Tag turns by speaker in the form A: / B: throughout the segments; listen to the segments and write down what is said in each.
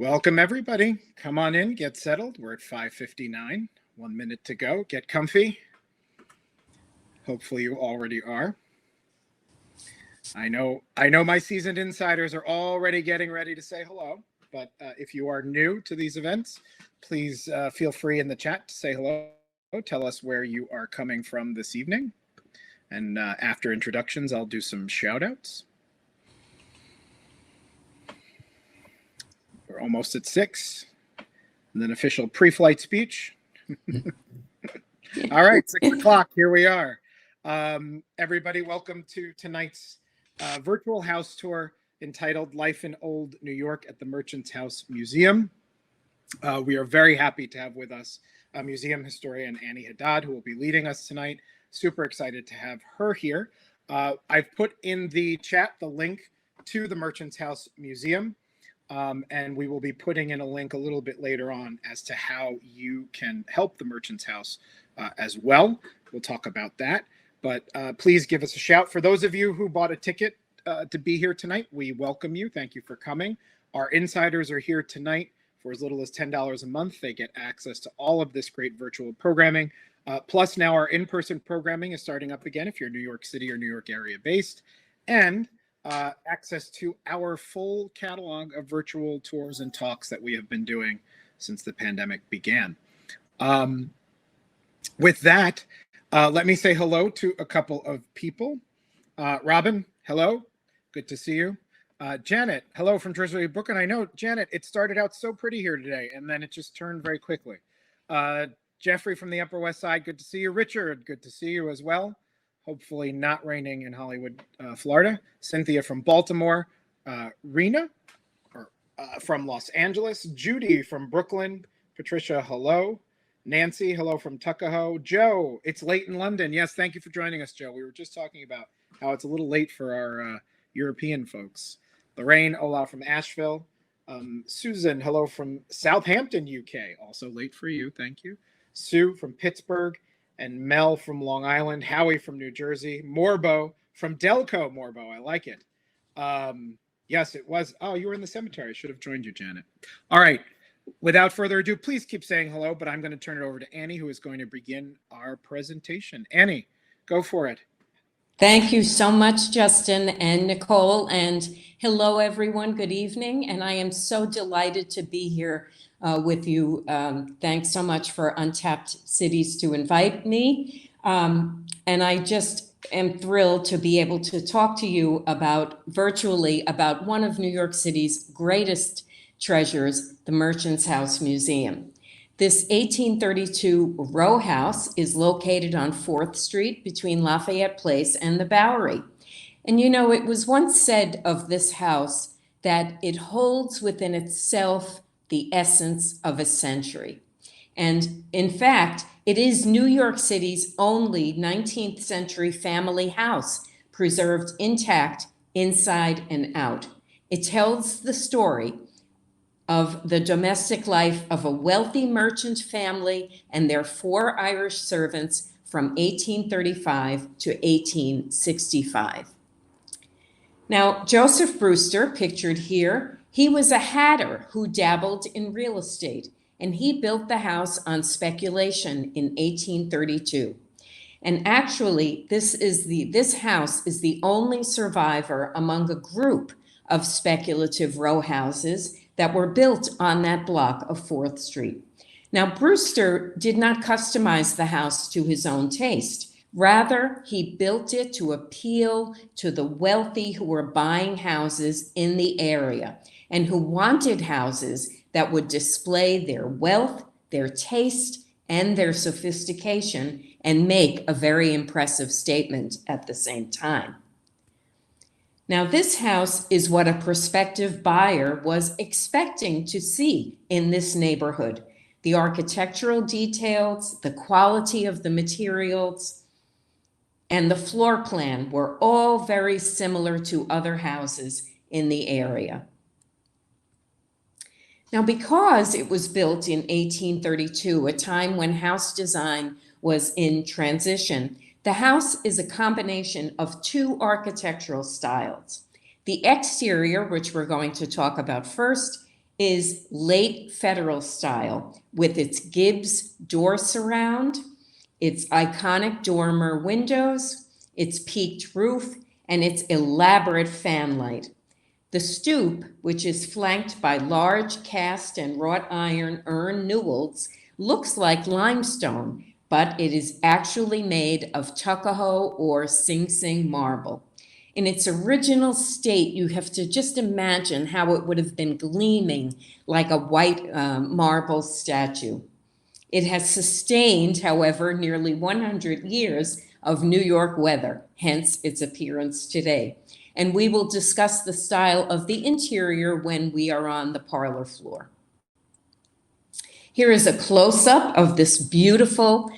A: Welcome, everybody. Come on in, get settled. We're at 5:59. 1 minute to go. Get comfy. Hopefully, you already are. I know my seasoned insiders are already getting ready to say hello. But if you are new to these events, please feel free in the chat to say hello. Tell us where you are coming from this evening. And after introductions, I'll do some shout outs. We're almost at 6. And then official pre-flight speech. All right, 6 o'clock. Here we are. Everybody, welcome to tonight's virtual house tour entitled Life in Old New York at the Merchants House Museum. We are very happy to have with us museum historian Annie Haddad, who will be leading us tonight. Super excited to have her here. I've put in the chat the link to the Merchants House Museum. And we will be putting in a link a little bit later on as to how you can help the Merchants House as well. We'll talk about that. But please give us a shout. For those of you who bought a ticket to be here tonight, we welcome you. Thank you for coming. Our insiders are here tonight for as little as $10 a month. They get access to all of this great virtual programming. Plus, now our in-person programming is starting up again if you're New York City or New York area based. And access to our full catalog of virtual tours and talks that we have been doing since the pandemic began. With that, let me say hello to a couple of people. Robin, hello. Good to see you. Janet, hello from Treasury Brooklyn. I know, Janet, it started out so pretty here today, and then it just turned very quickly. Jeffrey from the Upper West Side, good to see you. Richard, good to see you as well. Hopefully not raining in Hollywood, Florida. Cynthia from Baltimore. Rena from Los Angeles. Judy from Brooklyn. Patricia, hello. Nancy, hello from Tuckahoe. Joe, it's late in London. Yes, thank you for joining us, Joe. We were just talking about how it's a little late for our European folks. Lorraine, hola from Asheville. Susan, hello from Southampton, UK. Also late for you, thank you. Sue from Pittsburgh. And Mel from Long Island, Howie from New Jersey, Morbo from Delco, Morbo. I like it. Yes, it was. Oh, you were in the cemetery. I should have joined you, Janet. All right. Without further ado, please keep saying hello, but I'm going to turn it over to Annie, who is going to begin our presentation. Annie, go for it.
B: Thank you so much, Justin and Nicole. And hello, everyone. Good evening. And I am so delighted to be here with you. Thanks so much for Untapped Cities to invite me. And I just am thrilled to be able to talk to you virtually about one of New York City's greatest treasures, the Merchants House Museum. This 1832 row house is located on 4th Street between Lafayette Place and the Bowery. And you know, it was once said of this house that it holds within itself the essence of a century. And in fact, it is New York City's only 19th century family house preserved intact inside and out. It tells the story of the domestic life of a wealthy merchant family and their 4 Irish servants from 1835 to 1865. Now, Joseph Brewster, pictured here, he was a hatter who dabbled in real estate, and he built the house on speculation in 1832. And actually, this house is the only survivor among a group of speculative row houses that were built on that block of 4th Street. Now, Brewster did not customize the house to his own taste. Rather, he built it to appeal to the wealthy who were buying houses in the area and who wanted houses that would display their wealth, their taste, and their sophistication and make a very impressive statement at the same time. Now, this house is what a prospective buyer was expecting to see in this neighborhood. The architectural details, the quality of the materials, and the floor plan were all very similar to other houses in the area. Now, because it was built in 1832, a time when house design was in transition, the house is a combination of 2 architectural styles. The exterior, which we're going to talk about first, is late Federal style with its Gibbs door surround, its iconic dormer windows, its peaked roof, and its elaborate fanlight. The stoop, which is flanked by large cast and wrought iron urn newels, looks like limestone, but it is actually made of Tuckahoe or Sing Sing marble. In its original state, you have to just imagine how it would have been gleaming like a white marble statue. It has sustained, however, nearly 100 years of New York weather, hence its appearance today. And we will discuss the style of the interior when we are on the parlor floor. Here is a close-up of this beautiful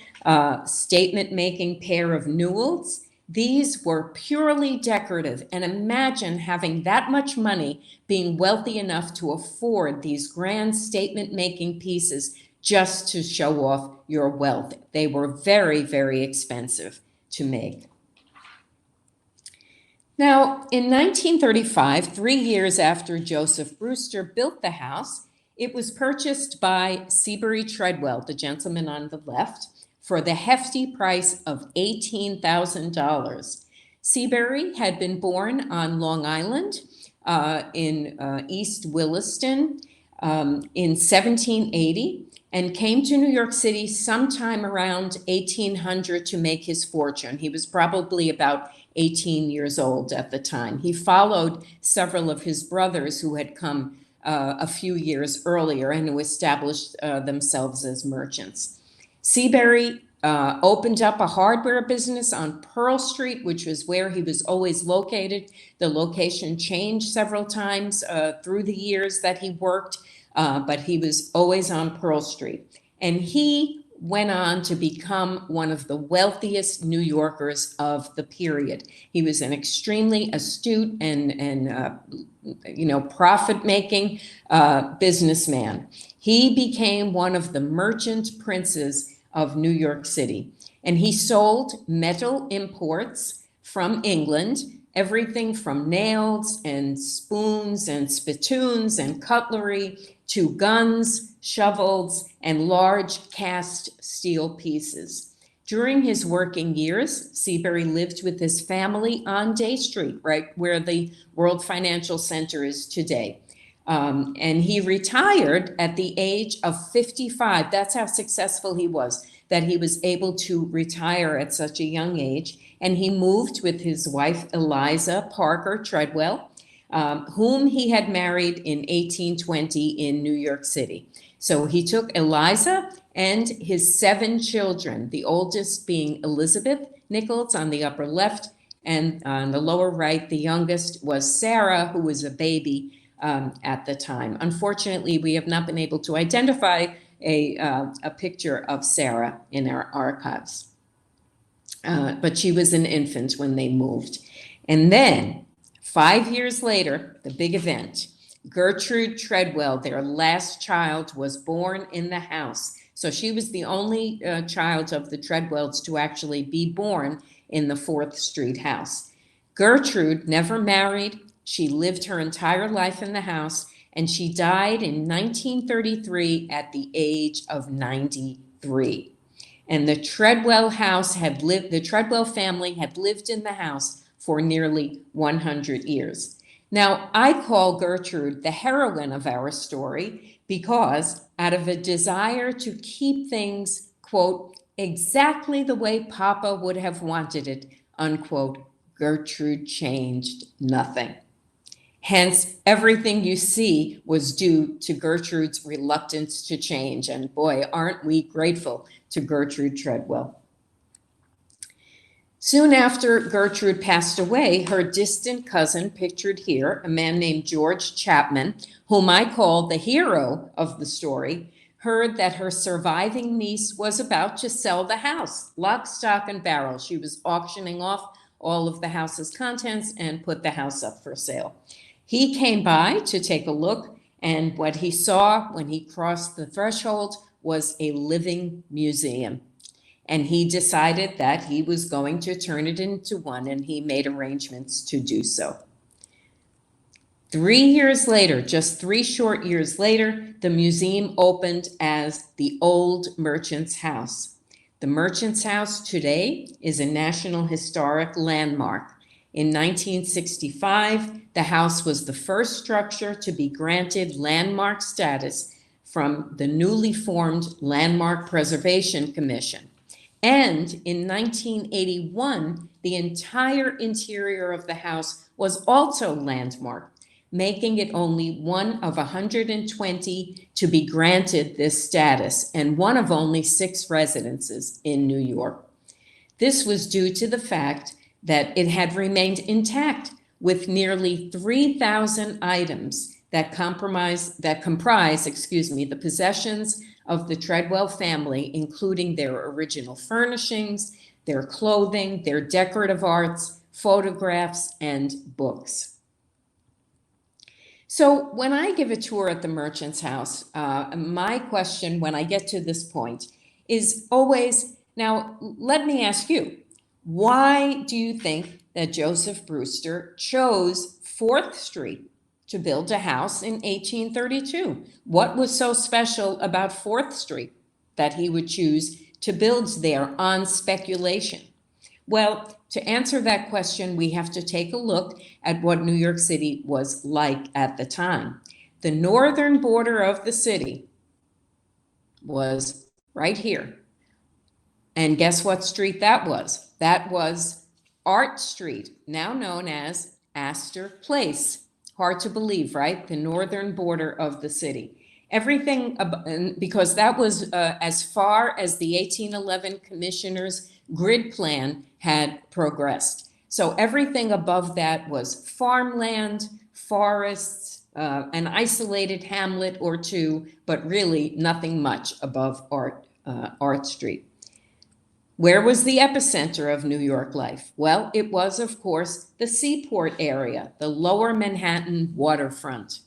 B: statement-making pair of newels. These were purely decorative, and imagine having that much money, being wealthy enough to afford these grand statement-making pieces just to show off your wealth. They were very, very expensive to make. Now, in 1935, 3 years after Joseph Brewster built the house, it was purchased by Seabury Treadwell, the gentleman on the left, for the hefty price of $18,000. Seabury had been born on Long Island in East Williston in 1780 and came to New York City sometime around 1800 to make his fortune. He was probably about 18 years old at the time. He followed several of his brothers who had come a few years earlier and who established themselves as merchants. Seabury opened up a hardware business on Pearl Street, which was where he was always located. The location changed several times through the years that he worked, but he was always on Pearl Street. And he went on to become one of the wealthiest New Yorkers of the period. He was an extremely astute and profit-making businessman. He became one of the merchant princes of New York City, and he sold metal imports from England, everything from nails and spoons and spittoons and cutlery to guns, shovels, and large cast steel pieces. During his working years, Seabury lived with his family on Day Street, right where the World Financial Center is today. And he retired at the age of 55. That's how successful he was, that he was able to retire at such a young age. And he moved with his wife, Eliza Parker Treadwell, whom he had married in 1820 in New York City. So he took Eliza and his 7 children, the oldest being Elizabeth Nichols on the upper left, and on the lower right, the youngest was Sarah, who was a baby at the time. Unfortunately, we have not been able to identify a picture of Sarah in our archives. But she was an infant when they moved. And then 5 years later, the big event, Gertrude Treadwell, their last child, was born in the house. So she was the only child of the Treadwells to actually be born in the 4th Street house. Gertrude never married. She lived her entire life in the house, and she died in 1933 at the age of 93. And the Treadwell family had lived in the house for nearly 100 years. Now, I call Gertrude the heroine of our story because out of a desire to keep things, quote, exactly the way Papa would have wanted it, unquote, Gertrude changed nothing. Hence, everything you see was due to Gertrude's reluctance to change. And boy, aren't we grateful to Gertrude Treadwell. Soon after Gertrude passed away, her distant cousin, pictured here, a man named George Chapman, whom I call the hero of the story, heard that her surviving niece was about to sell the house, lock, stock, and barrel. She was auctioning off all of the house's contents and put the house up for sale. He came by to take a look, and what he saw when he crossed the threshold was a living museum. And he decided that he was going to turn it into one, and he made arrangements to do so. 3 years later, just 3 short years later, the museum opened as the Old Merchants House. The Merchants House today is a National Historic Landmark. In 1965, the house was the first structure to be granted landmark status from the newly formed Landmark Preservation Commission. And in 1981, the entire interior of the house was also landmarked, making it only one of 120 to be granted this status and one of only 6 residences in New York. This was due to the fact that it had remained intact with nearly 3,000 items that comprise the possessions of the Treadwell family, including their original furnishings, their clothing, their decorative arts, photographs, and books. So when I give a tour at the Merchants House, my question when I get to this point is always, now let me ask you, why do you think that Joseph Brewster chose 4th Street to build a house in 1832? What was so special about 4th Street that he would choose to build there on speculation? Well, to answer that question, we have to take a look at what New York City was like at the time. The northern border of the city was right here. And guess what street that was? That was Art Street, now known as Astor Place. Hard to believe, right? The northern border of the city. Everything, because that was as far as the 1811 Commissioner's grid plan had progressed. So everything above that was farmland, forests, an isolated hamlet or two, but really nothing much above Art Street. Where was the epicenter of New York life? Well, it was, of course, the Seaport area, the lower Manhattan waterfront.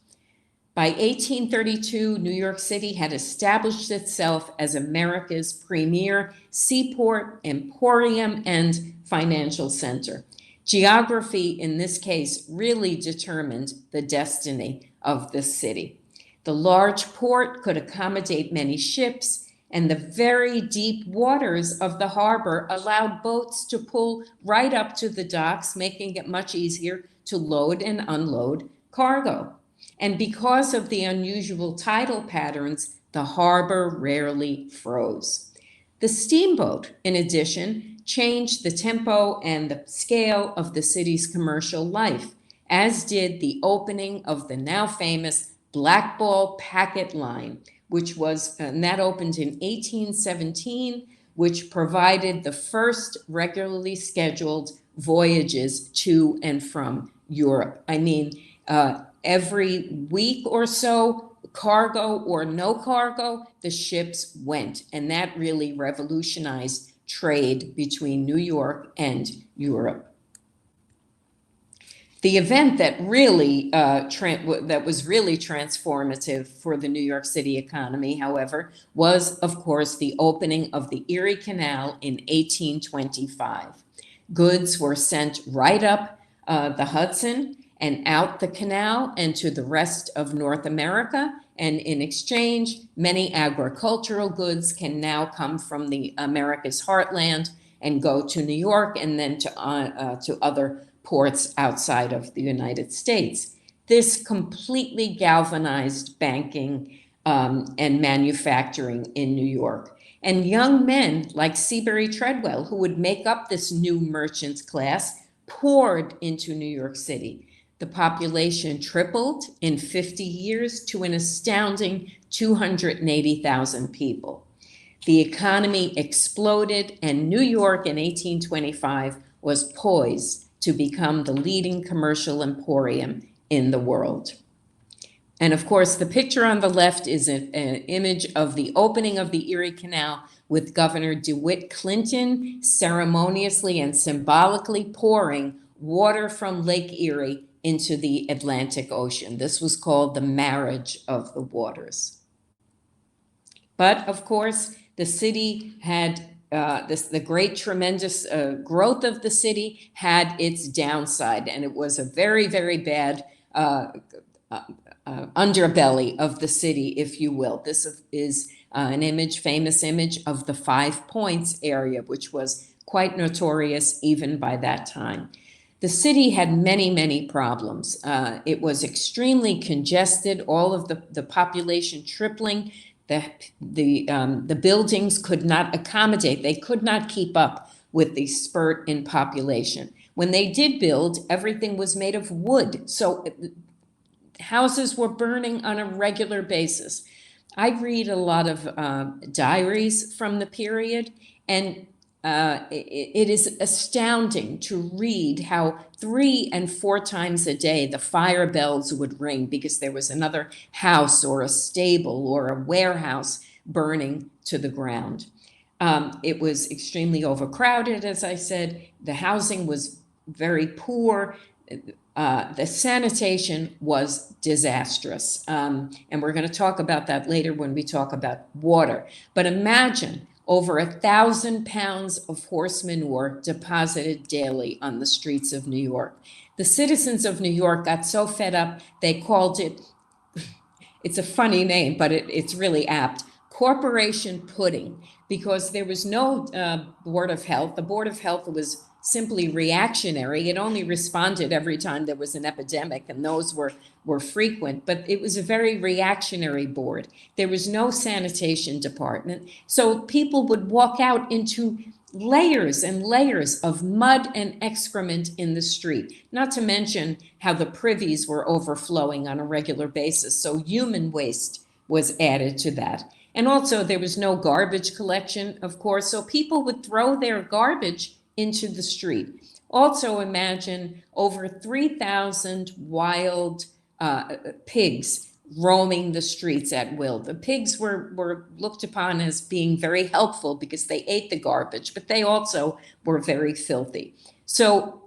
B: By 1832, New York City had established itself as America's premier seaport, emporium, and financial center. Geography, in this case, really determined the destiny of the city. The large port could accommodate many ships, and the very deep waters of the harbor allowed boats to pull right up to the docks, making it much easier to load and unload cargo. And because of the unusual tidal patterns, the harbor rarely froze. The steamboat, in addition, changed the tempo and the scale of the city's commercial life, as did the opening of the now famous Blackball Packet Line, which was, and that opened in 1817, which provided the first regularly scheduled voyages to and from Europe. I mean, every week or so, cargo or no cargo, the ships went. And that really revolutionized trade between New York and Europe. The event that really was really transformative for the New York City economy, however, was, of course, the opening of the Erie Canal in 1825. Goods were sent right up the Hudson and out the canal and to the rest of North America. And in exchange, many agricultural goods can now come from the America's heartland and go to New York and then to other ports outside of the United States. This completely galvanized banking and manufacturing in New York. And young men like Seabury Treadwell, who would make up this new merchants class, poured into New York City. The population tripled in 50 years to an astounding 280,000 people. The economy exploded, and New York in 1825 was poised to become the leading commercial emporium in the world. And of course, the picture on the left is an image of the opening of the Erie Canal with Governor DeWitt Clinton ceremoniously and symbolically pouring water from Lake Erie into the Atlantic Ocean. This was called the marriage of the waters. But of course, the city had the great, tremendous growth of the city had its downside, and it was a very, very bad uh, underbelly of the city, if you will. This is an image, famous image of the Five Points area, which was quite notorious even by that time. The city had many, many problems. It was extremely congested, all of the population tripling. The buildings could not accommodate, they could not keep up with the spurt in population. When they did build, everything was made of wood. So houses were burning on a regular basis. I read a lot of diaries from the period, and it is astounding to read how 3 and 4 times a day the fire bells would ring because there was another house or a stable or a warehouse burning to the ground. It was extremely overcrowded, as I said. The housing was very poor. The sanitation was disastrous. And we're going to talk about that later when we talk about water. But imagine over 1,000 pounds of horse manure deposited daily on the streets of New York. The citizens of New York got so fed up, they called it, it's a funny name, but it's really apt, Corporation Pudding, because there was no Board of Health. The Board of Health was simply reactionary. It only responded every time there was an epidemic, and those were frequent, but it was a very reactionary board. There was no sanitation department. So people would walk out into layers and layers of mud and excrement in the street, not to mention how the privies were overflowing on a regular basis. So human waste was added to that. And also there was no garbage collection, of course, so people would throw their garbage into the street. Also imagine over 3,000 wild pigs roaming the streets at will. The pigs were looked upon as being very helpful because they ate the garbage, but they also were very filthy. So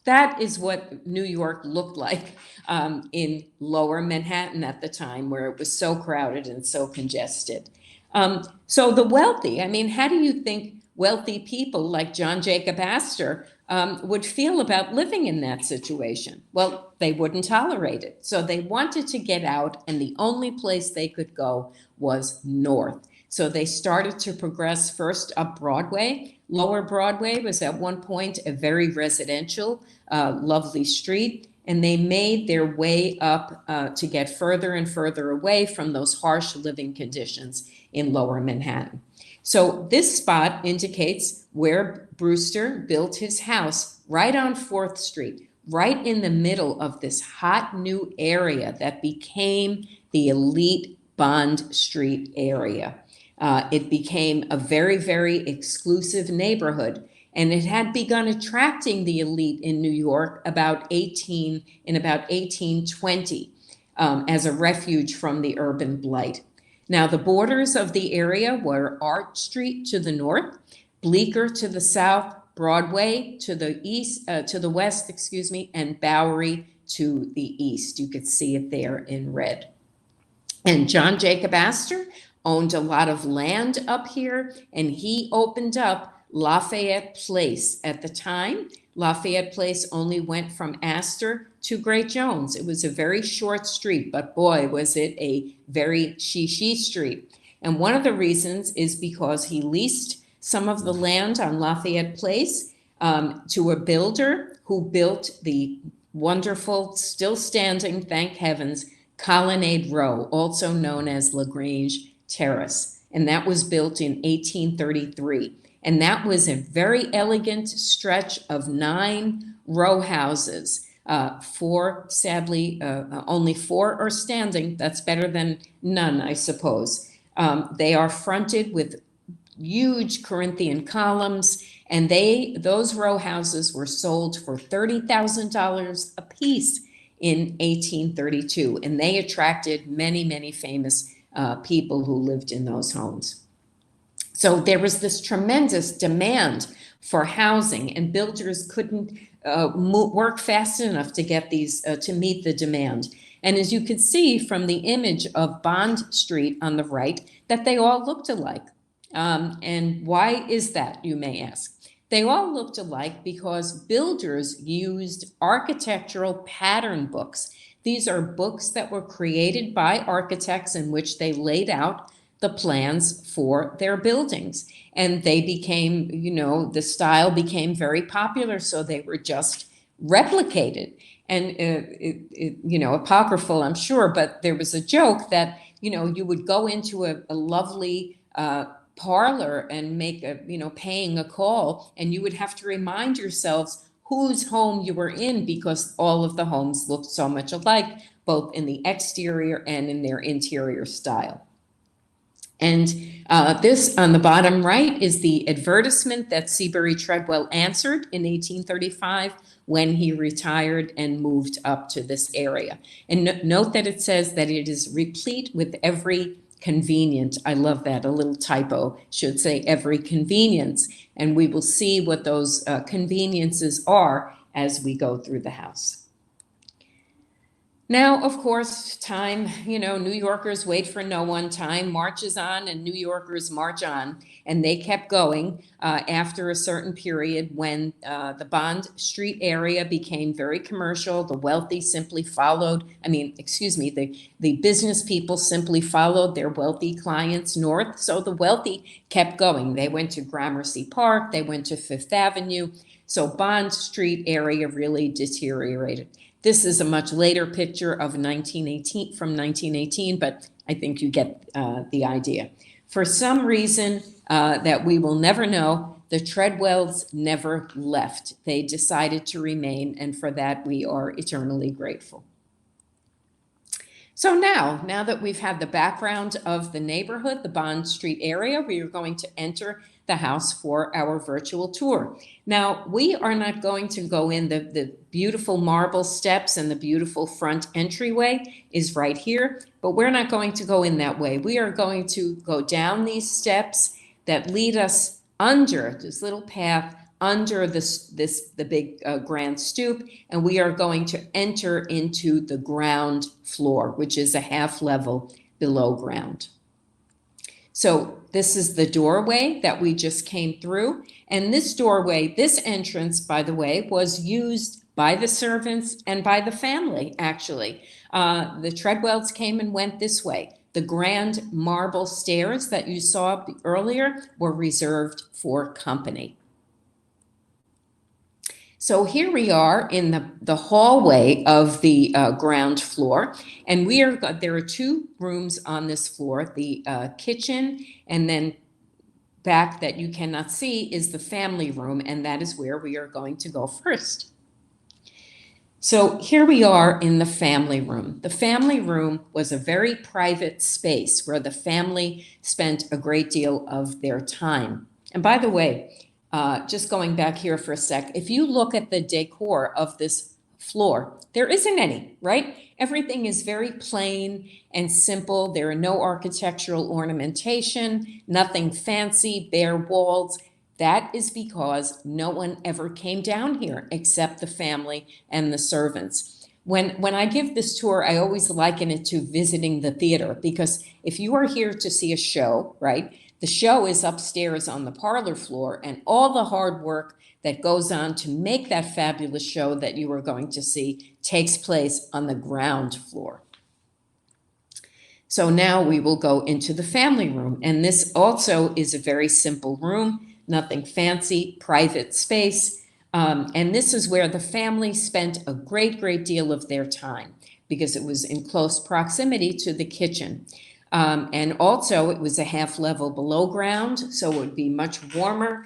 B: that is what New York looked like in Lower Manhattan at the time, where it was so crowded and so congested. So the wealthy, I mean, how do you think wealthy people like John Jacob Astor would feel about living in that situation? Well, they wouldn't tolerate it. So they wanted to get out, and the only place they could go was north. So they started to progress first up Broadway. Lower Broadway was at one point a very residential, lovely street, and they made their way up to get further and further away from those harsh living conditions in Lower Manhattan. So this spot indicates where Brewster built his house, right on 4th Street, right in the middle of this hot new area that became the elite Bond Street area. It became a very, very exclusive neighborhood, and it had begun attracting the elite in New York in about 1820 as a refuge from the urban blight. Now, the borders of the area were Arch Street to the north, Bleecker to the south, Broadway to the east, to the west, and Bowery to the east. You could see it there in red. And John Jacob Astor owned a lot of land up here, and he opened up Lafayette Place. At the time, Lafayette Place only went from Astor to Great Jones. It was a very short street, but boy, was it a very she street. And one of the reasons is because he leased some of the land on Lafayette Place to a builder who built the wonderful, still standing, thank heavens, Colonnade Row, also known as LaGrange Terrace. And that was built in 1833. And that was a very elegant stretch of 9 row houses. 4, sadly, only 4 are standing. That's better than none, I suppose. They are fronted with huge Corinthian columns, and those row houses were sold for $30,000 a piece in 1832, and they attracted many, many famous people who lived in those homes. So there was this tremendous demand for housing, and builders couldn't work fast enough to get these to meet the demand. And as you can see from the image of Bond Street on the right, that they all looked alike. And why is that, you may ask? They all looked alike because builders used architectural pattern books. These are books that were created by architects in which they laid out the plans for their buildings. And they became, the style became very popular, so they were just replicated. And, apocryphal, I'm sure, but there was a joke that, you would go into a lovely parlor and make paying a call, and you would have to remind yourselves whose home you were in because all of the homes looked so much alike, both in the exterior and in their interior style. And this on the bottom right is the advertisement that Seabury Treadwell answered in 1835 when he retired and moved up to this area. And note that it says that it is replete with every convenient. I love that. A little typo should say every convenience. And we will see what those conveniences are as we go through the house. Now, of course, time, New Yorkers wait for no one. Time marches on and New Yorkers march on. And they kept going after a certain period when the Bond Street area became very commercial. The wealthy simply followed, the business people simply followed their wealthy clients north. So the wealthy kept going. They went to Gramercy Park, they went to Fifth Avenue. So Bond Street area really deteriorated. This is a much later picture of 1918, but I think you get the idea. For some reason that we will never know, the Treadwells never left. They decided to remain, and for that we are eternally grateful. So now that we've had the background of the neighborhood, the Bond Street area, we are going to enter the house for our virtual tour. Now, we are not going to go in the beautiful marble steps, and the beautiful front entryway is right here, but we're not going to go in that way. We are going to go down these steps that lead us under this little path, under the big grand stoop, and we are going to enter into the ground floor, which is a half level below ground. So this is the doorway that we just came through. And this doorway, this entrance, by the way, was used by the servants and by the family, actually. The Treadwells came and went this way. The grand marble stairs that you saw earlier were reserved for company. So here we are in the hallway of the ground floor, and there are two rooms on this floor, the kitchen, and then back that you cannot see is the family room, and that is where we are going to go first. So here we are in the family room. The family room was a very private space where the family spent a great deal of their time. And by the way, just going back here for a sec, if you look at the decor of this floor, there isn't any, right? Everything is very plain and simple. There are no architectural ornamentation, nothing fancy, bare walls. That is because no one ever came down here except the family and the servants. When I give this tour, I always liken it to visiting the theater, because if you are here to see a show, right? The show is upstairs on the parlor floor, and all the hard work that goes on to make that fabulous show that you are going to see takes place on the ground floor. So now we will go into the family room, and this also is a very simple room, nothing fancy, private space, and this is where the family spent a great deal of their time because it was in close proximity to the kitchen. And also it was a half level below ground, so it would be much warmer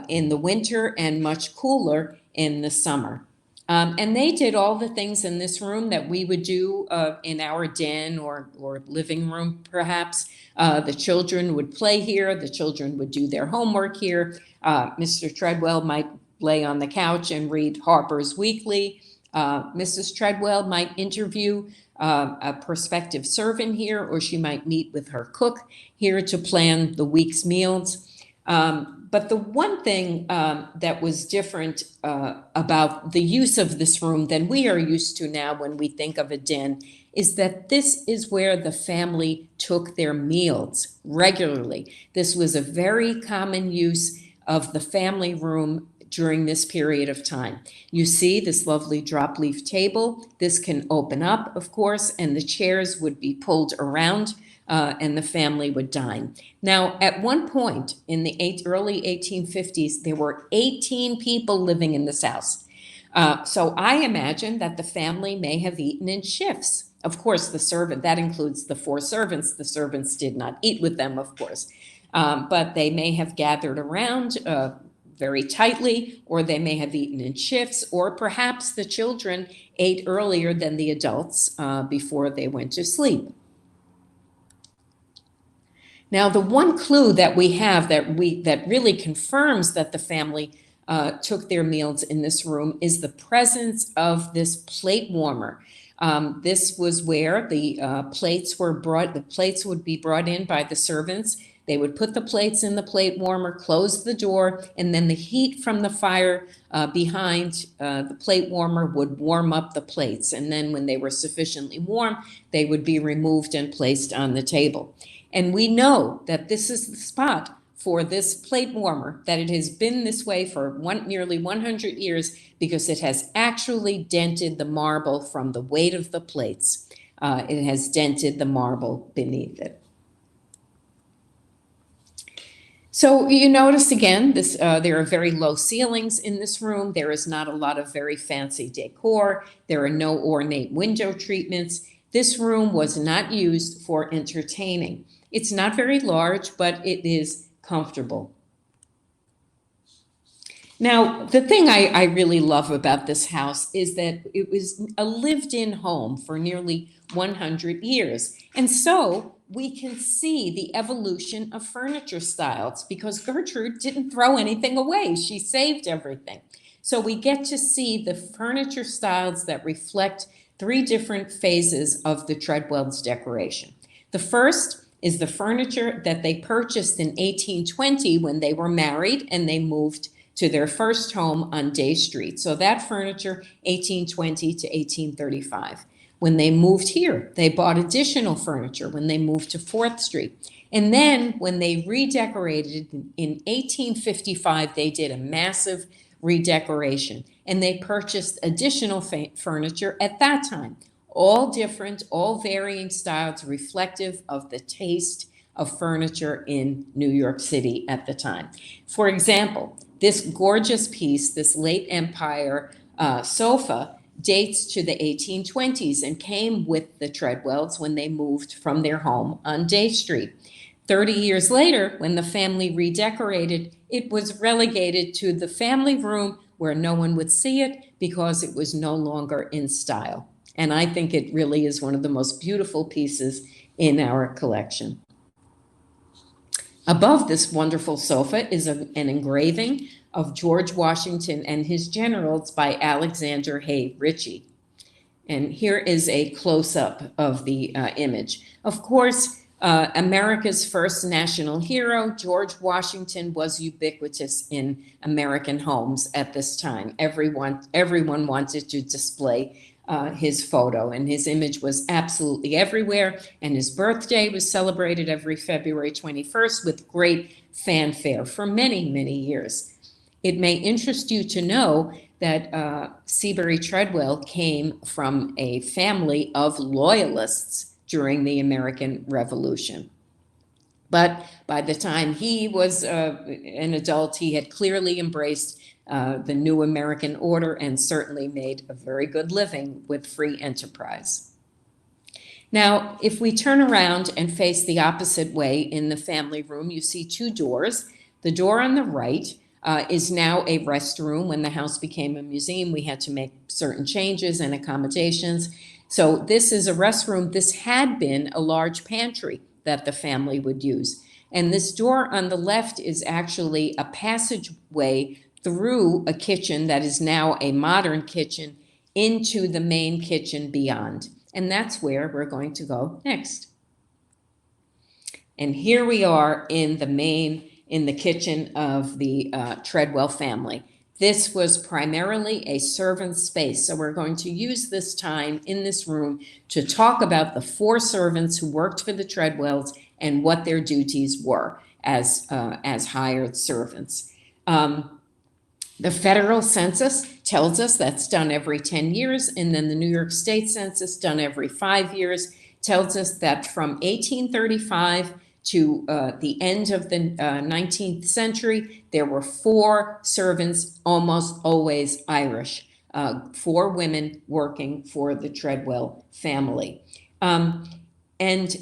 B: in the winter and much cooler in the summer. And they did all the things in this room that we would do in our den or living room, perhaps. The children would play here. The children would do their homework here. Mr. Treadwell might lay on the couch and read Harper's Weekly. Mrs. Treadwell might interview a prospective servant here, or she might meet with her cook here to plan the week's meals. But the one thing that was different about the use of this room than we are used to now when we think of a den is that this is where the family took their meals regularly. This was a very common use of the family room during this period of time. You see this lovely drop leaf table. This can open up, of course, and the chairs would be pulled around and the family would dine. Now, at one point in the early 1850s, there were 18 people living in this house. So I imagine that the family may have eaten in shifts. Of course, that includes the 4 servants. The servants did not eat with them, of course. But they may have gathered around very tightly, or they may have eaten in shifts, or perhaps the children ate earlier than the adults before they went to sleep. Now, the one clue that we have that really confirms that the family took their meals in this room is the presence of this plate warmer. This was where the plates would be brought in by the servants. They would put the plates in the plate warmer, close the door, and then the heat from the fire behind the plate warmer would warm up the plates. And then when they were sufficiently warm, they would be removed and placed on the table. And we know that this is the spot for this plate warmer, that it has been this way for nearly 100 years because it has actually dented the marble from the weight of the plates. It has dented the marble beneath it. So you notice again, there are very low ceilings in this room. There is not a lot of very fancy decor. There are no ornate window treatments. This room was not used for entertaining. It's not very large, but it is comfortable. Now, the thing I really love about this house is that it was a lived-in home for nearly 100 years. And so we can see the evolution of furniture styles because Gertrude didn't throw anything away. She saved everything. So we get to see the furniture styles that reflect 3 different phases of the Treadwell's decoration. The first is the furniture that they purchased in 1820 when they were married and they moved to their first home on Day Street. So that furniture, 1820 to 1835. When they moved here, they bought additional furniture when they moved to 4th Street. And then when they redecorated in 1855, they did a massive redecoration and they purchased additional furniture at that time. All different, all varying styles reflective of the taste of furniture in New York City at the time. For example, this gorgeous piece, this late Empire sofa, dates to the 1820s and came with the Treadwells when they moved from their home on Day Street. 30 years later, when the family redecorated, it was relegated to the family room where no one would see it because it was no longer in style. And I think it really is one of the most beautiful pieces in our collection. Above this wonderful sofa is an engraving of George Washington and his generals by Alexander Hay Ritchie. And here is a close-up of the image. Of course, America's first national hero, George Washington, was ubiquitous in American homes at this time. Everyone wanted to display his photo, and his image was absolutely everywhere. And his birthday was celebrated every February 21st with great fanfare for many, many years. It may interest you to know that Seabury Treadwell came from a family of loyalists during the American Revolution. But by the time he was an adult, he had clearly embraced the new American order and certainly made a very good living with free enterprise. Now, if we turn around and face the opposite way in the family room, you see 2 doors. The door on the right is now a restroom. When the house became a museum, we had to make certain changes and accommodations. So this is a restroom. This had been a large pantry that the family would use. And this door on the left is actually a passageway through a kitchen that is now a modern kitchen into the main kitchen beyond. And that's where we're going to go next. And here we are in the kitchen of the Treadwell family. This was primarily a servant's space. So we're going to use this time in this room to talk about the 4 servants who worked for the Treadwells and what their duties were as hired servants. The federal census tells us that's done every 10 years, and then the New York State census, done every 5 years, tells us that from 1835 to the end of the 19th century, there were 4 servants, almost always Irish, 4 women working for the Treadwell family. And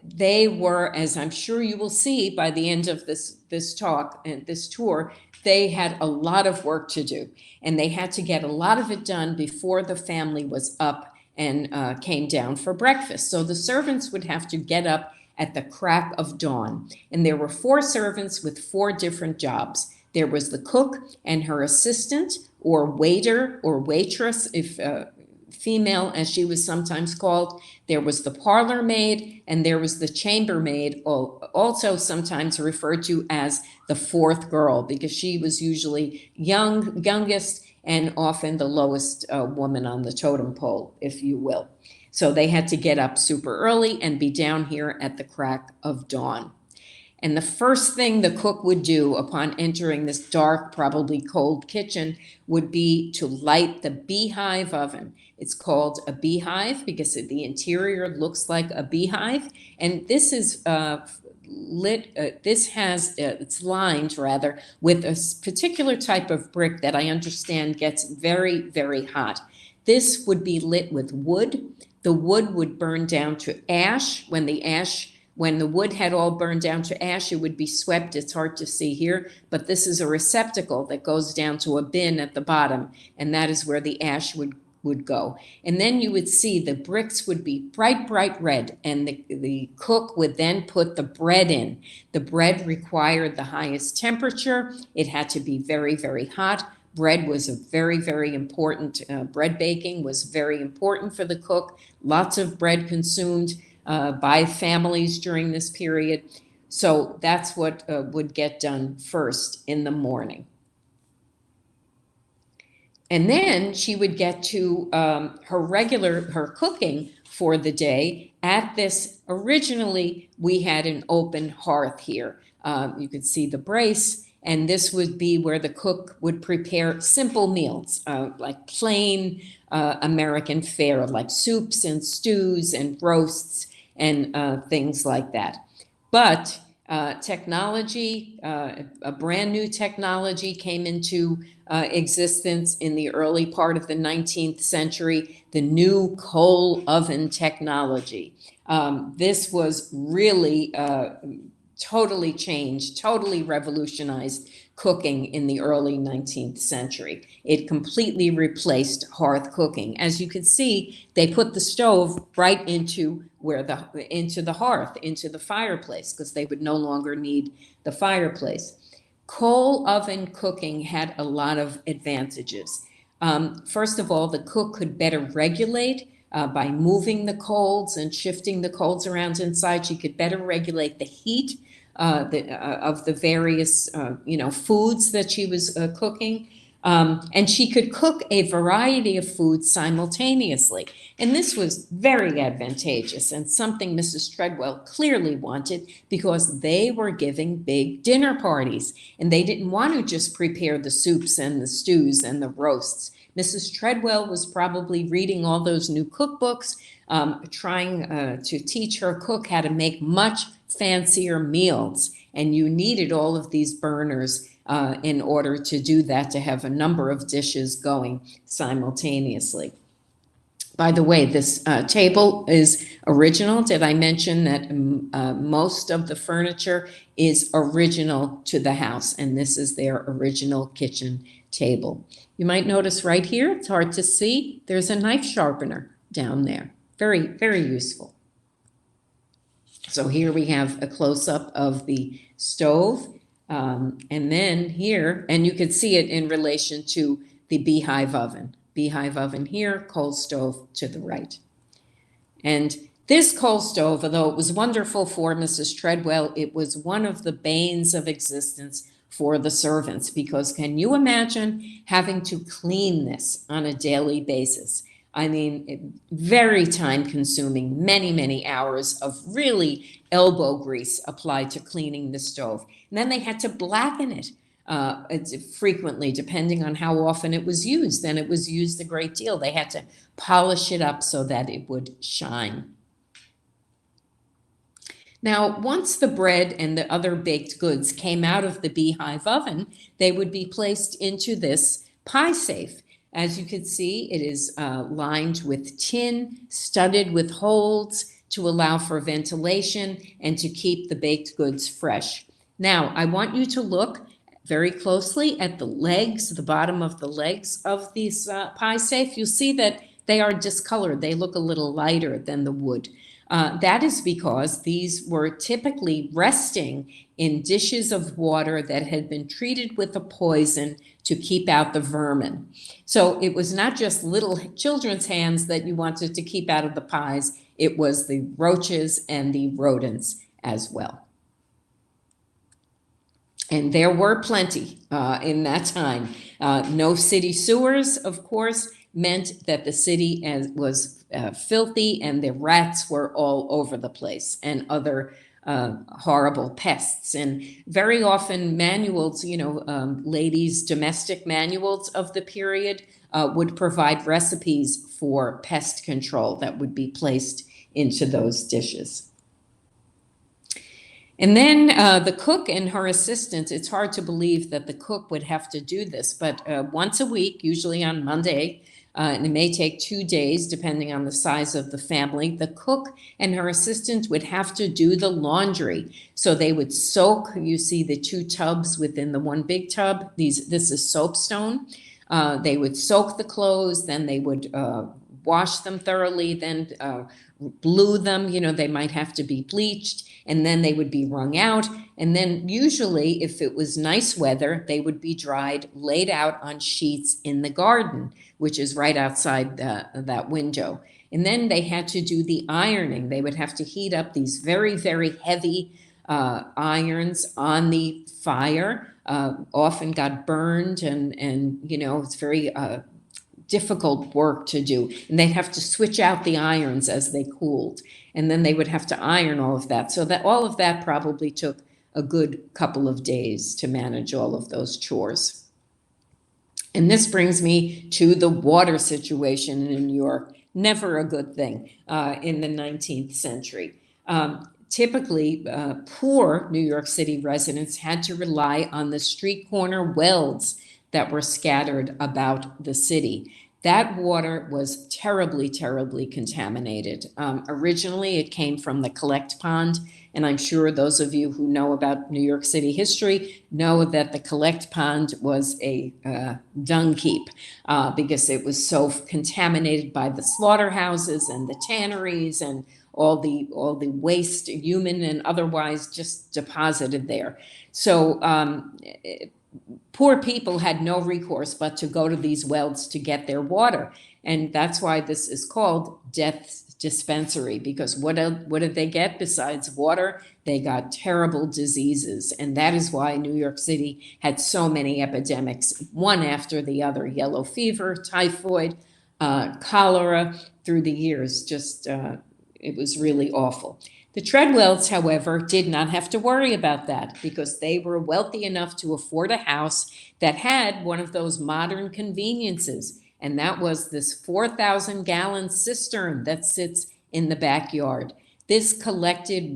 B: they were, as I'm sure you will see by the end of this talk and this tour, they had a lot of work to do, and they had to get a lot of it done before the family was up and came down for breakfast. So the servants would have to get up at the crack of dawn, and there were 4 servants with 4 different jobs. There was the cook and her assistant, or waiter or waitress, if female as she was sometimes called. There was the parlor maid, and there was the chambermaid, also sometimes referred to as the 4th girl, because she was usually youngest and often the lowest woman on the totem pole, if you will. So they had to get up super early and be down here at the crack of dawn. And the first thing the cook would do upon entering this dark, probably cold kitchen would be to light the beehive oven. It's called a beehive because the interior looks like a beehive. And this is lit, it's lined rather with a particular type of brick that I understand gets very, very hot. This would be lit with wood. The wood would burn down to ash. When the wood had all burned down to ash, it would be swept. It's hard to see here, but this is a receptacle that goes down to a bin at the bottom, and that is where the ash would go. And then you would see the bricks would be bright, bright red, and the cook would then put the bread in. The bread required the highest temperature. It had to be very, very hot. Bread was a very, very important, bread baking was very important for the cook. Lots of bread consumed by families during this period. So that's what would get done first in the morning. And then she would get to her cooking for the day at this. Originally, we had an open hearth here. You could see the brace, and this would be where the cook would prepare simple meals, like plain American fare, like soups and stews and roasts and things like that. But technology, a brand new technology came into existence in the early part of the 19th century, the new coal oven technology. This was really totally changed, totally revolutionized cooking in the early 19th century. It completely replaced hearth cooking. As you can see, they put the stove right into the hearth, into the fireplace, because they would no longer need the fireplace. Coal oven cooking had a lot of advantages. First of all, the cook could better regulate by moving the coals and shifting the coals around inside. She could better regulate the heat of the various foods that she was cooking. And she could cook a variety of foods simultaneously. And this was very advantageous and something Mrs. Treadwell clearly wanted, because they were giving big dinner parties and they didn't want to just prepare the soups and the stews and the roasts. Mrs. Treadwell was probably reading all those new cookbooks, trying to teach her cook how to make much fancier meals. And you needed all of these burners in order to do that, to have a number of dishes going simultaneously. By the way, this table is original. Did I mention that most of the furniture is original to the house, and this is their original kitchen table. You might notice right here, it's hard to see, there's a knife sharpener down there. Very, very useful. So here we have a close-up of the stove. And then here, and you can see it in relation to the beehive oven. Beehive oven here, coal stove to the right. And this coal stove, although it was wonderful for Mrs. Treadwell, it was one of the banes of existence for the servants, because can you imagine having to clean this on a daily basis? I mean, very time consuming, many, many hours of really elbow grease applied to cleaning the stove. And then they had to blacken it. It's frequently, depending on how often it was used, and it was used a great deal. They had to polish it up so that it would shine. Now, once the bread and the other baked goods came out of the beehive oven, they would be placed into this pie safe. As you can see, it is lined with tin, studded with holes to allow for ventilation and to keep the baked goods fresh. Now, I want you to look very closely at the legs, the bottom of the legs of these pie safe. You'll see that they are discolored. They look a little lighter than the wood. That is because these were typically resting in dishes of water that had been treated with a poison to keep out the vermin. So it was not just little children's hands that you wanted to keep out of the pies, it was the roaches and the rodents as well. And there were plenty in that time. No city sewers, of course, meant that the city was filthy and the rats were all over the place and other horrible pests. And very often manuals, ladies' domestic manuals of the period would provide recipes for pest control that would be placed into those dishes. And then the cook and her assistant, it's hard to believe that the cook would have to do this, but once a week, usually on Monday, and it may take 2 days depending on the size of the family, the cook and her assistant would have to do the laundry. So they would soak, you see the 2 tubs within the one big tub. This is soapstone. They would soak the clothes, then they would wash them thoroughly, then blue them, they might have to be bleached, and then they would be wrung out. And then usually, if it was nice weather, they would be dried, laid out on sheets in the garden, which is right outside that window. And then they had to do the ironing. They would have to heat up these very, very heavy irons on the fire, often got burned, and it's very difficult work to do. And they'd have to switch out the irons as they cooled. And then they would have to iron all of that. So that all of that probably took a good couple of days to manage all of those chores. And this brings me to the water situation in New York. Never a good thing in the 19th century. Typically, poor New York City residents had to rely on the street corner wells that were scattered about the city. That water was terribly, terribly contaminated. Originally, it came from the Collect Pond, and I'm sure those of you who know about New York City history know that the Collect Pond was a dung heap because it was so contaminated by the slaughterhouses and the tanneries and all the waste, human and otherwise, just deposited there. So poor people had no recourse but to go to these wells to get their water. And that's why this is called Death's Dispensary, because what did they get besides water? They got terrible diseases. And that is why New York City had so many epidemics, one after the other: yellow fever, typhoid, cholera through the years. Just it was really awful. The Treadwells, however, did not have to worry about that because they were wealthy enough to afford a house that had one of those modern conveniences, and that was this 4,000-gallon cistern that sits in the backyard. This collected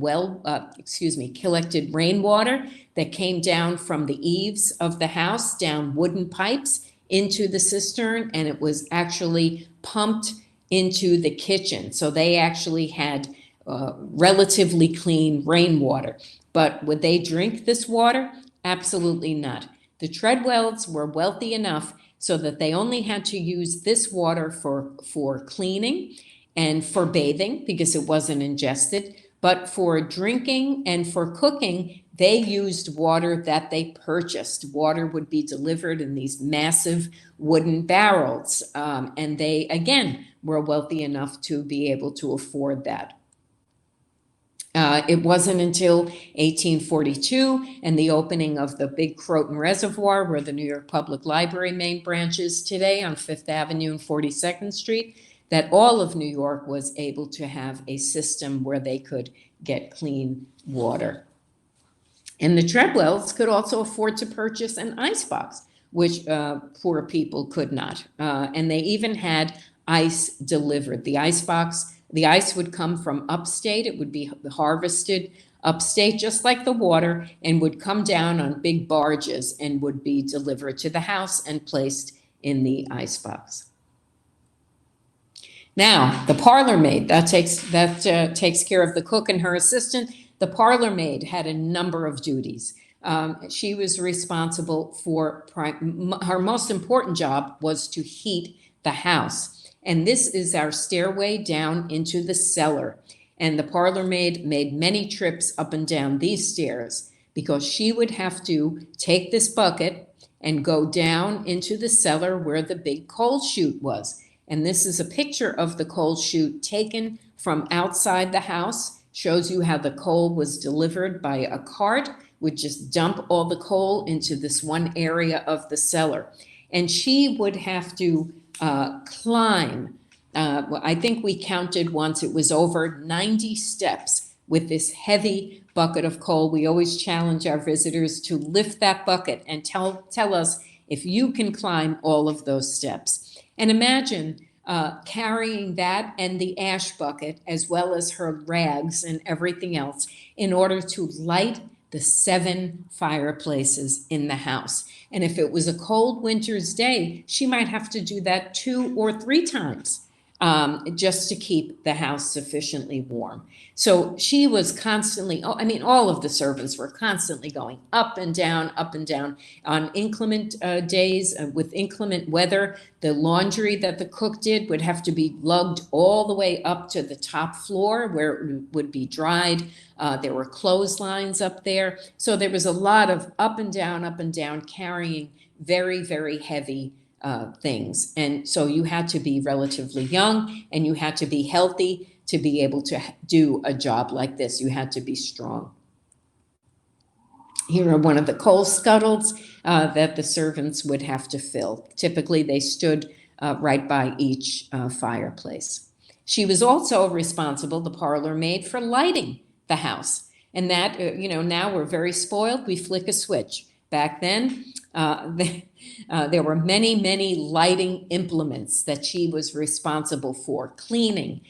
B: rainwater that came down from the eaves of the house, down wooden pipes into the cistern, and it was actually pumped into the kitchen. So they actually had relatively clean rainwater. But would they drink this water? Absolutely not. The Treadwells were wealthy enough so that they only had to use this water for cleaning and for bathing because it wasn't ingested. But for drinking and for cooking, they used water that they purchased. Water would be delivered in these massive wooden barrels. And they, again, were wealthy enough to be able to afford that. It wasn't until 1842 and the opening of the big Croton Reservoir, where the New York Public Library main branch is today on 5th Avenue and 42nd Street, that all of New York was able to have a system where they could get clean water. And the Treadwells could also afford to purchase an icebox, which poor people could not. And they even had ice delivered. The icebox, the ice would come from upstate. It would be harvested upstate, just like the water, and would come down on big barges and would be delivered to the house and placed in the icebox. Now, the parlor maid, that takes care of the cook and her assistant. The parlor maid had a number of duties. She was responsible for, her most important job was to heat the house. And this is our stairway down into the cellar. And the parlor maid made many trips up and down these stairs because she would have to take this bucket and go down into the cellar where the big coal chute was. And this is a picture of the coal chute taken from outside the house. Shows you how the coal was delivered by a cart, would just dump all the coal into this one area of the cellar. And she would have to climb. I think we counted once, it was over 90 steps with this heavy bucket of coal. We always challenge our visitors to lift that bucket and tell us if you can climb all of those steps. And imagine carrying that and the ash bucket, as well as her rags and everything else, in order to light the 7 fireplaces in the house. And if it was a cold winter's day, she might have to do that 2 or 3 times just to keep the house sufficiently warm. So she was constantly, all of the servants were constantly going up and down on inclement days with inclement weather. The laundry that the cook did would have to be lugged all the way up to the top floor where it would be dried. There were clotheslines up there. So there was a lot of up and down, carrying very, very heavy things. And so you had to be relatively young and you had to be healthy to be able to do a job like this. You had to be strong. Here are one of the coal scuttles that the servants would have to fill. Typically, they stood right by each fireplace. She was also responsible, the parlor maid, for lighting the house. And that, now we're very spoiled. We flick a switch. Back then, there were many, many lighting implements that she was responsible for: cleaning,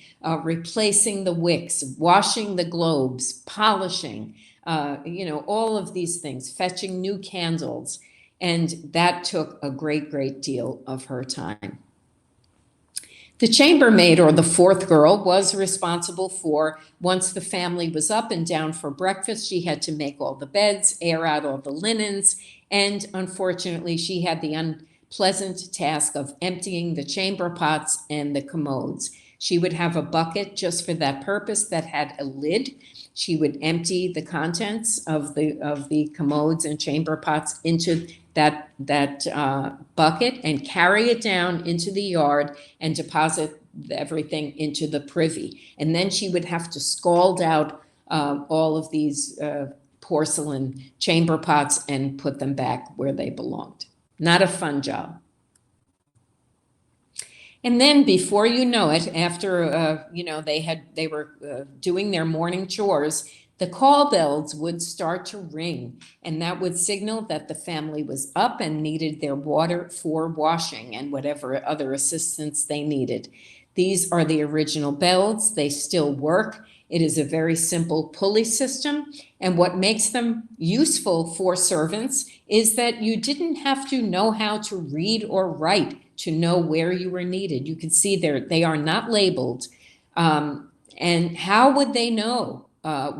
B: replacing the wicks, washing the globes, polishing, all of these things, fetching new candles. And that took a great, great deal of her time. The chambermaid, or the 4th girl, was responsible for, once the family was up and down for breakfast, she had to make all the beds, air out all the linens, and unfortunately, she had the unpleasant task of emptying the chamber pots and the commodes. She would have a bucket just for that purpose that had a lid. She would empty the contents of the commodes and chamber pots into that bucket and carry it down into the yard and deposit everything into the privy. And then she would have to scald out all of these porcelain chamber pots and put them back where they belonged. Not a fun job. And then before you know it, after they were doing their morning chores, the call bells would start to ring, and that would signal that the family was up and needed their water for washing and whatever other assistance they needed. These are the original bells. They still work. It is a very simple pulley system, and what makes them useful for servants is that you didn't have to know how to read or write to know where you were needed. You can see they are not labeled. And how would they know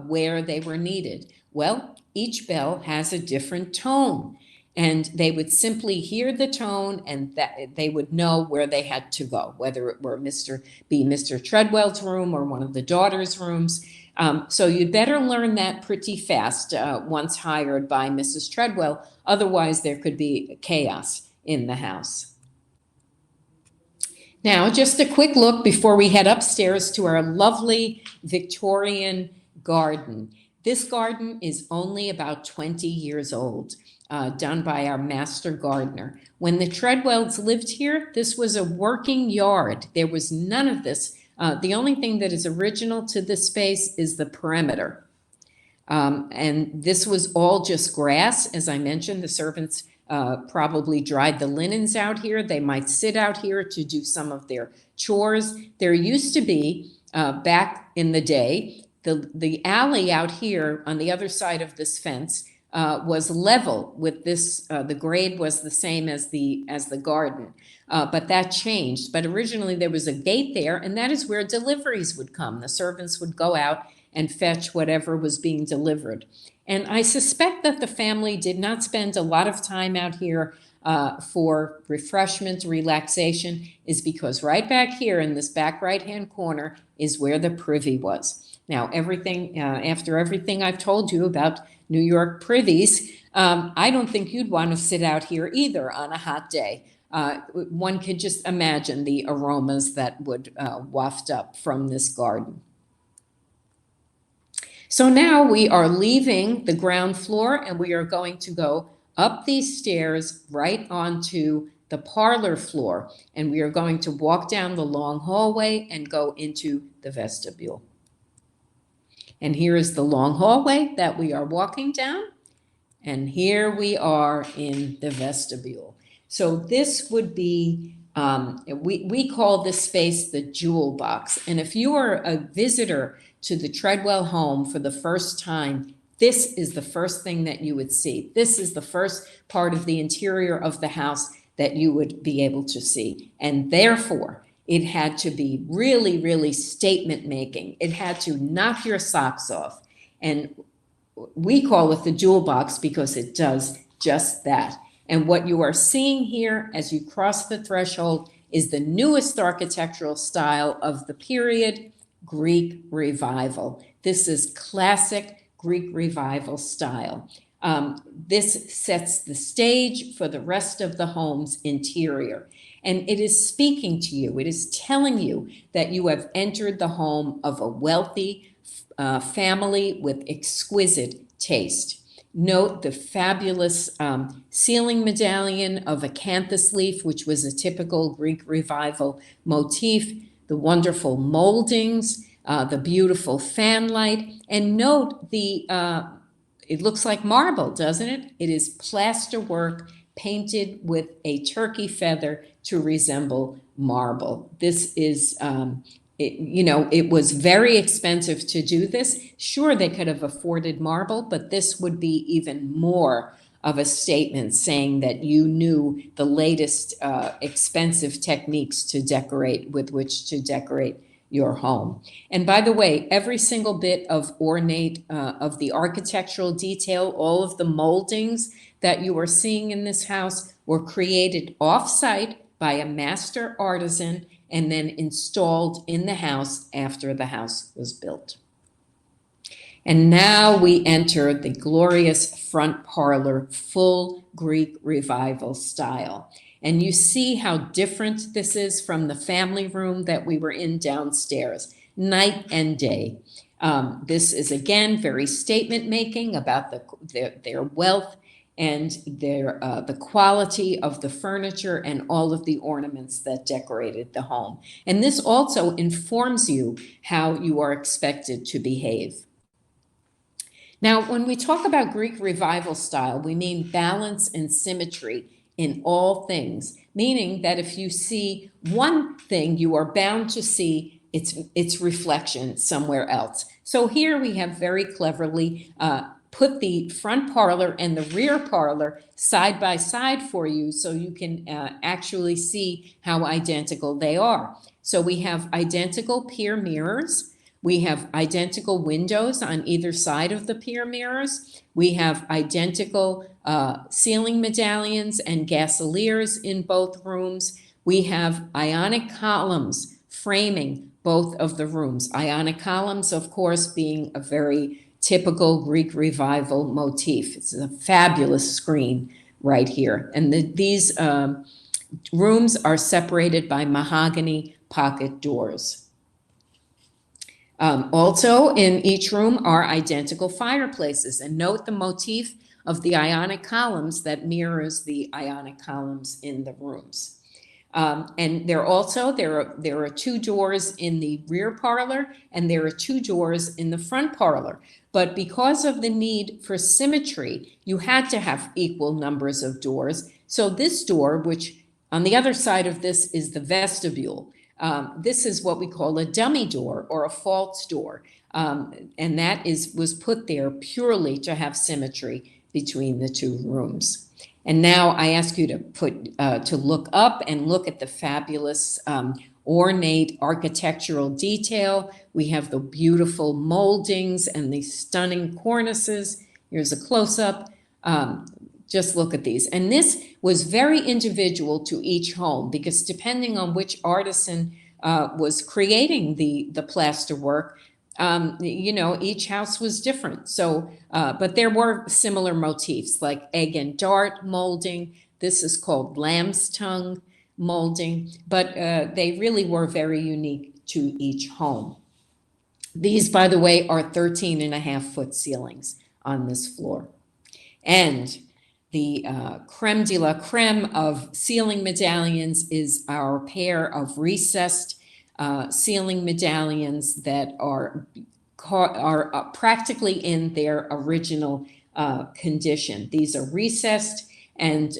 B: where they were needed? Well, each bell has a different tone, and they would simply hear the tone and that they would know where they had to go, whether it were Mr. Treadwell's room or one of the daughters' rooms. So you'd better learn that pretty fast once hired by Mrs. Treadwell. Otherwise, there could be chaos in the house. Now, just a quick look before we head upstairs to our lovely Victorian garden. This garden is only about 20 years old, done by our master gardener. When the Treadwells lived here, this was a working yard. There was none of this. The only thing that is original to this space is the perimeter. And this was all just grass. As I mentioned, the servants probably dried the linens out here. They might sit out here to do some of their chores. There used to be, back in the day, the alley out here on the other side of this fence was level with this. The grade was the same as the garden, but that changed. But originally there was a gate there, and that is where deliveries would come. The servants would go out and fetch whatever was being delivered. And I suspect that the family did not spend a lot of time out here for refreshment, relaxation, is because right back here in this back right-hand corner is where the privy was. Now, after everything I've told you about New York privies, I don't think you'd want to sit out here either on a hot day. One could just imagine the aromas that would waft up from this garden. So now we are leaving the ground floor and we are going to go up these stairs right onto the parlor floor. And we are going to walk down the long hallway and go into the vestibule. And here is the long hallway that we are walking down. And here we are in the vestibule. So this would be, we call this space the jewel box. And if you are a visitor to the Treadwell home for the first time, this is the first thing that you would see. This is the first part of the interior of the house that you would be able to see. And therefore, it had to be really, really statement making. It had to knock your socks off. And we call it the jewel box because it does just that. And what you are seeing here as you cross the threshold is the newest architectural style of the period, Greek Revival. This is classic Greek Revival style. This sets the stage for the rest of the home's interior. And it is speaking to you. It is telling you that you have entered the home of a wealthy family with exquisite taste. Note the fabulous ceiling medallion of acanthus leaf, which was a typical Greek Revival motif, the wonderful moldings, the beautiful fan light, and note it looks like marble, doesn't it? It is plaster work painted with a turkey feather to resemble marble. This is, it was very expensive to do this. Sure, they could have afforded marble, but this would be even more of a statement saying that you knew the latest expensive techniques to decorate with which to decorate your home. And by the way, every single bit of ornate, of the architectural detail, all of the moldings that you are seeing in this house were created off-site by a master artisan and then installed in the house after the house was built. And now we enter the glorious front parlor, full Greek Revival style. And you see how different this is from the family room that we were in downstairs, night and day. This is, again, very statement making about their wealth and the quality of the furniture and all of the ornaments that decorated the home. And this also informs you how you are expected to behave. Now, when we talk about Greek Revival style, we mean balance and symmetry in all things, meaning that if you see one thing, you are bound to see its reflection somewhere else. So here we have very cleverly put the front parlor and the rear parlor side by side for you so you can actually see how identical they are. So we have identical pier mirrors. We have identical windows on either side of the pier mirrors. We have identical ceiling medallions and gasoliers in both rooms. We have ionic columns framing both of the rooms. Ionic columns, of course, being a very typical Greek Revival motif. It's a fabulous screen right here. And these rooms are separated by mahogany pocket doors. Also, in each room are identical fireplaces. And note the motif of the ionic columns that mirrors the ionic columns in the rooms. And there are two doors in the rear parlor, and there are two doors in the front parlor. But because of the need for symmetry, you had to have equal numbers of doors. So this door, which on the other side of this is the vestibule, this is what we call a dummy door or a false door. And that was put there purely to have symmetry between the two rooms. And now I ask you to look up and look at the fabulous ornate architectural detail. We have the beautiful moldings and the stunning cornices. Here's a close-up. Just look at these. And this was very individual to each home, because depending on which artisan was creating the plaster work, each house was different. So, but there were similar motifs like egg and dart molding. This is called lamb's tongue molding, but they really were very unique to each home. These, by the way, are 13.5-foot ceilings on this floor. And the creme de la creme of ceiling medallions is our pair of recessed ceiling medallions that are practically in their original condition. These are recessed, and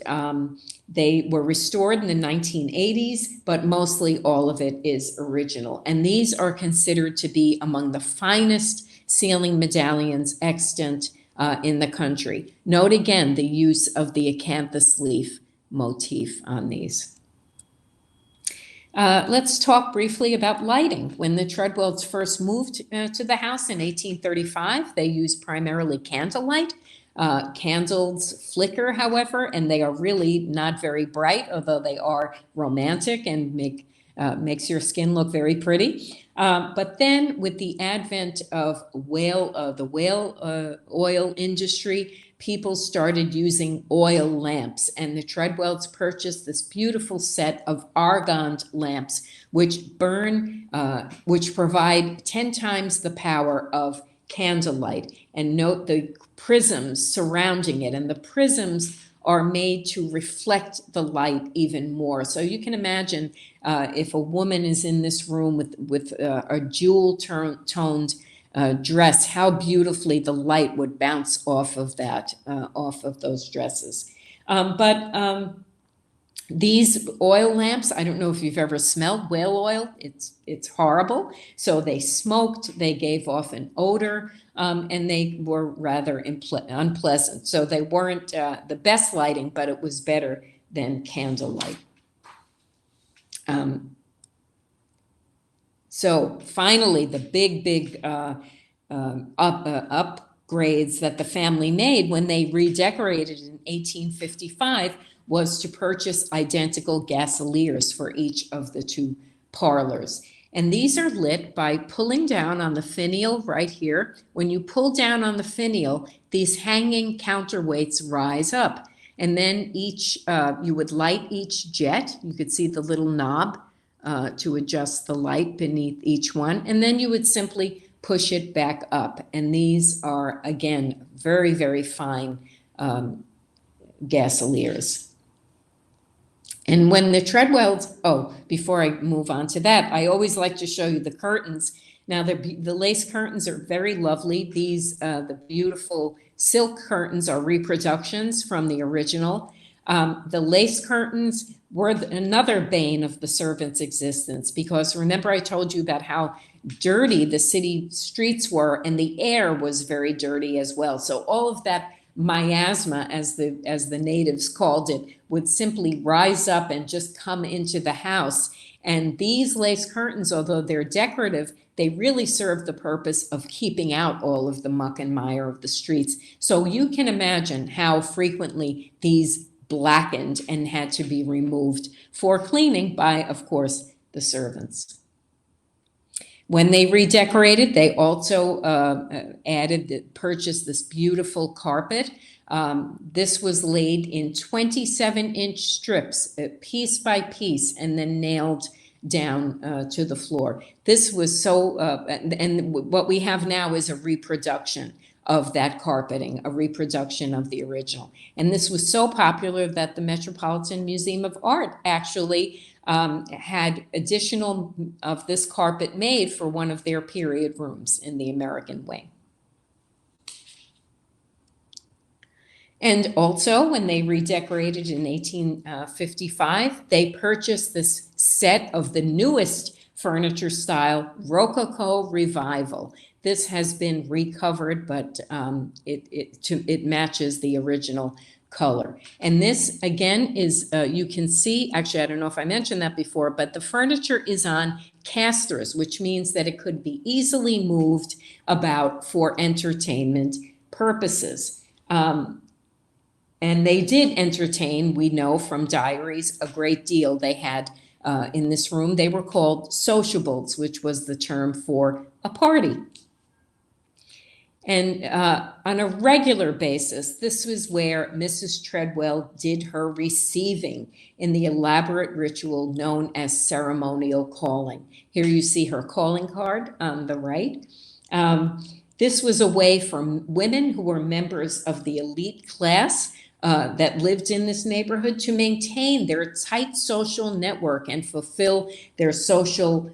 B: they were restored in the 1980s, but mostly all of it is original. And these are considered to be among the finest ceiling medallions extant in the country. Note again the use of the acanthus leaf motif on these. Let's talk briefly about lighting. When the Treadwells first moved to the house in 1835, they used primarily candlelight. Candles flicker, however, and they are really not very bright, although they are romantic and makes your skin look very pretty. But then with the advent of the whale oil industry, people started using oil lamps, and the Treadwells purchased this beautiful set of argand lamps, which provide 10 times the power of candlelight. And note the prisms surrounding it, and the prisms are made to reflect the light even more. So you can imagine if a woman is in this room with a jewel-toned dress, how beautifully the light would bounce off of those dresses. But these oil lamps, I don't know if you've ever smelled whale oil. It's horrible. So they smoked, they gave off an odor, and they were rather unpleasant. So they weren't the best lighting, but it was better than candlelight. So finally, the big upgrades that the family made when they redecorated in 1855 was to purchase identical gasoliers for each of the two parlors. And these are lit by pulling down on the finial right here. When you pull down on the finial, these hanging counterweights rise up. And then you would light each jet. You could see the little knob to adjust the light beneath each one. And then you would simply push it back up. And these are, again, very, very fine gasoliers. And when the Treadwells, before I move on to that, I always like to show you the curtains. Now, the lace curtains are very lovely. These, the beautiful silk curtains are reproductions from the original. The lace curtains were another bane of the servants' existence, because remember I told you about how dirty the city streets were, and the air was very dirty as well. So all of that miasma, as the natives called it, would simply rise up and just come into the house. And these lace curtains, although they're decorative, they really serve the purpose of keeping out all of the muck and mire of the streets. So you can imagine how frequently these blackened and had to be removed for cleaning by, of course, the servants. When they redecorated, they also purchased this beautiful carpet. This was laid in 27-inch strips, piece by piece, and then nailed down to the floor. This was so, and what we have now is a reproduction of that carpeting, a reproduction of the original. And this was so popular that the Metropolitan Museum of Art actually had additional of this carpet made for one of their period rooms in the American wing. And also, when they redecorated in 1855, they purchased this set of the newest furniture style, Rococo Revival. This has been recovered, but it matches the original color. And this, again, is, you can see, actually, I don't know if I mentioned that before, but the furniture is on casters, which means that it could be easily moved about for entertainment purposes. And they did entertain, we know from diaries, a great deal. They had in this room, they were called sociables, which was the term for a party. And on a regular basis, this was where Mrs. Treadwell did her receiving in the elaborate ritual known as ceremonial calling. Here you see her calling card on the right. This was a way for women who were members of the elite class that lived in this neighborhood to maintain their tight social network and fulfill their social,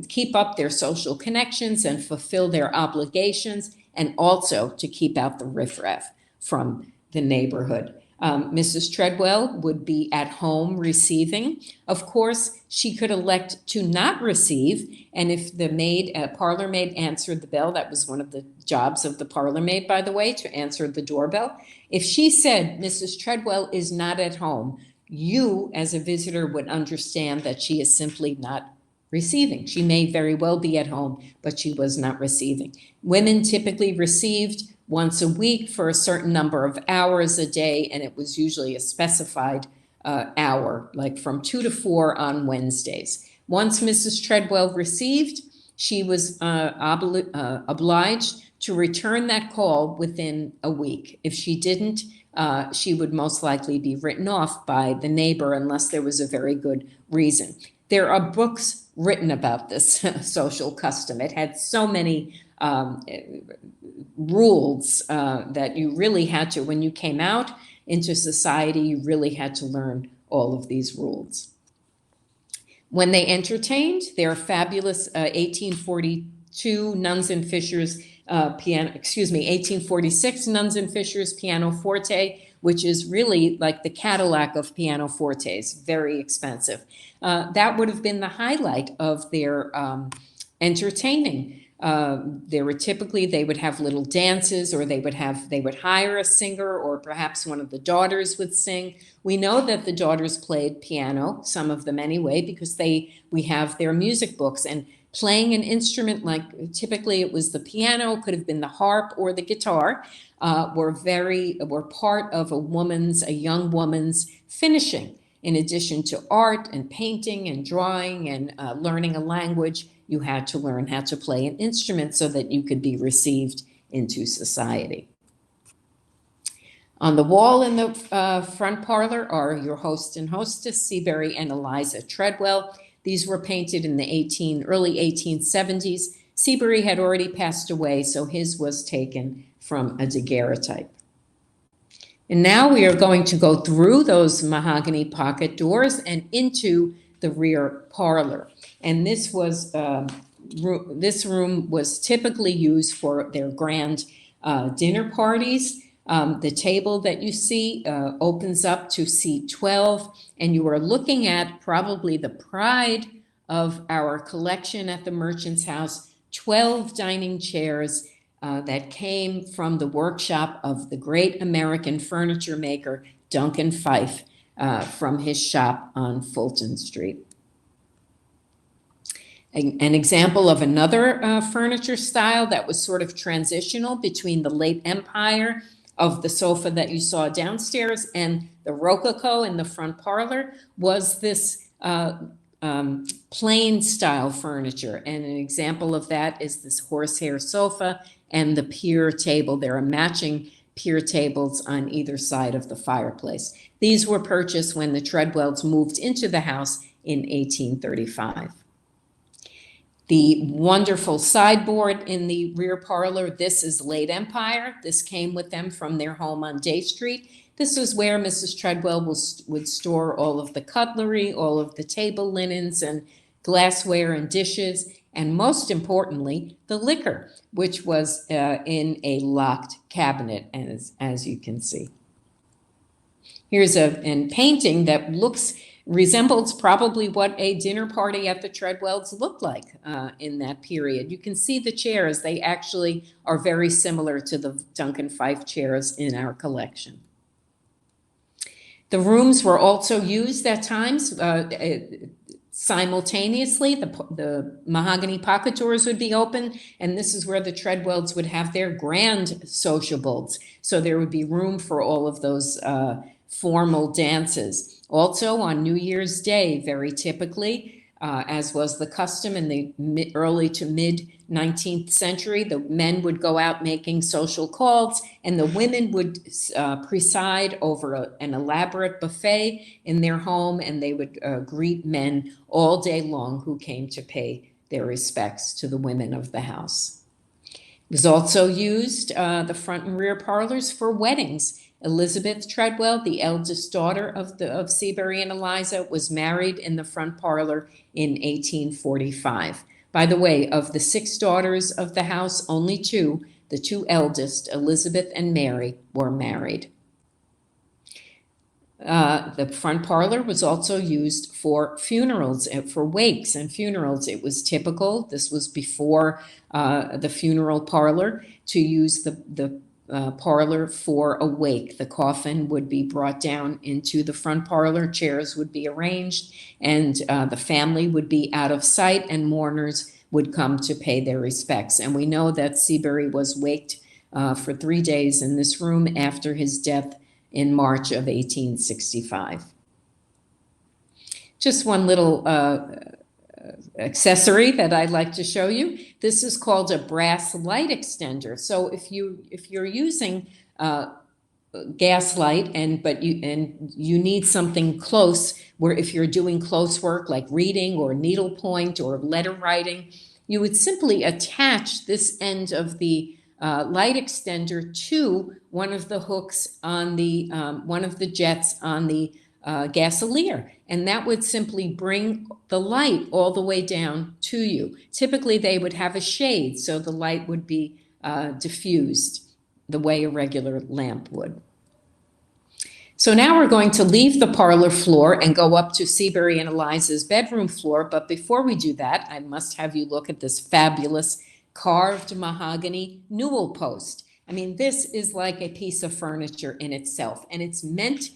B: keep up their social connections and fulfill their obligations, and also to keep out the riffraff from the neighborhood. Mrs. Treadwell would be at home receiving. Of course, she could elect to not receive, and if the maid, parlor maid, answered the bell, that was one of the jobs of the parlor maid, by the way, to answer the doorbell. If she said, Mrs. Treadwell is not at home, you, as a visitor, would understand that she is simply not receiving. She may very well be at home, but she was not receiving. Women typically received once a week for a certain number of hours a day, and it was usually a specified hour, like from 2 to 4 on Wednesdays. Once Mrs. Treadwell received, she was obliged to return that call within a week. If she didn't, she would most likely be written off by the neighbor unless there was a very good reason. There are books written about this social custom. It had so many rules that you really had to, when you came out into society, you really had to learn all of these rules. When they entertained, their fabulous 1842 Nuns and Fishers 1846 Nuns and Fishers pianoforte, which is really like the Cadillac of pianofortes, very expensive. That would have been the highlight of their entertaining. They would have little dances, or they would hire a singer, or perhaps one of the daughters would sing. We know that the daughters played piano, some of them anyway, because we have their music books, and playing an instrument, like typically it was the piano, could have been the harp or the guitar, were part of a young woman's finishing. In addition to art and painting and drawing and learning a language, you had to learn how to play an instrument so that you could be received into society. On the wall in the front parlor are your host and hostess, Seabury and Eliza Treadwell. These were painted in the early 1870s. Seabury had already passed away, so his was taken from a daguerreotype. And now we are going to go through those mahogany pocket doors and into the rear parlor. And this room was typically used for their grand dinner parties. The table that you see opens up to seat 12, and you are looking at probably the pride of our collection at the Merchant's House, 12 dining chairs that came from the workshop of the great American furniture maker, Duncan Phyfe, from his shop on Fulton Street. An example of another furniture style that was sort of transitional between the late Empire of the sofa that you saw downstairs and the Rococo in the front parlor was this plain style furniture. And an example of that is this horsehair sofa and the pier table. There are matching pier tables on either side of the fireplace. These were purchased when the Treadwells moved into the house in 1835. The wonderful sideboard in the rear parlor, this is late Empire. This came with them from their home on Day Street. This was where Mrs. Treadwell would store all of the cutlery, all of the table linens and glassware and dishes, and most importantly, the liquor, which was in a locked cabinet, as you can see. Here's a painting that resembles probably what a dinner party at the Treadwells looked like in that period. You can see the chairs. They actually are very similar to the Duncan Phyfe chairs in our collection. The rooms were also used at times simultaneously. The mahogany pocket doors would be open, and this is where the Treadwells would have their grand sociables. So there would be room for all of those formal dances. Also on New Year's Day, very typically, as was the custom in the early to mid 19th century, the men would go out making social calls, and the women would preside over an elaborate buffet in their home, and they would greet men all day long who came to pay their respects to the women of the house. It was also used, the front and rear parlors, for weddings. Elizabeth Treadwell, the eldest daughter of Seabury and Eliza, was married in the front parlor in 1845. By the way, of the 6 daughters of the house, only 2, the 2 eldest, Elizabeth and Mary, were married. The front parlor was also used for funerals, for wakes and funerals. It was typical, this was before the funeral parlor, to use the parlor for a wake. The coffin would be brought down into the front parlor, chairs would be arranged, and the family would be out of sight, and mourners would come to pay their respects. And we know that Seabury was waked for 3 days in this room after his death in March of 1865. Just one little accessory that I'd like to show you. This is called a brass light extender. So if you're using gas light but you need something close, where if you're doing close work like reading or needlepoint or letter writing, you would simply attach this end of the light extender to one of the hooks on the one of the jets on the gasolier, and that would simply bring the light all the way down to you. Typically, they would have a shade, so the light would be diffused the way a regular lamp would. So now we're going to leave the parlor floor and go up to Seabury and Eliza's bedroom floor. But before we do that, I must have you look at this fabulous carved mahogany newel post. I mean, this is like a piece of furniture in itself, and it's meant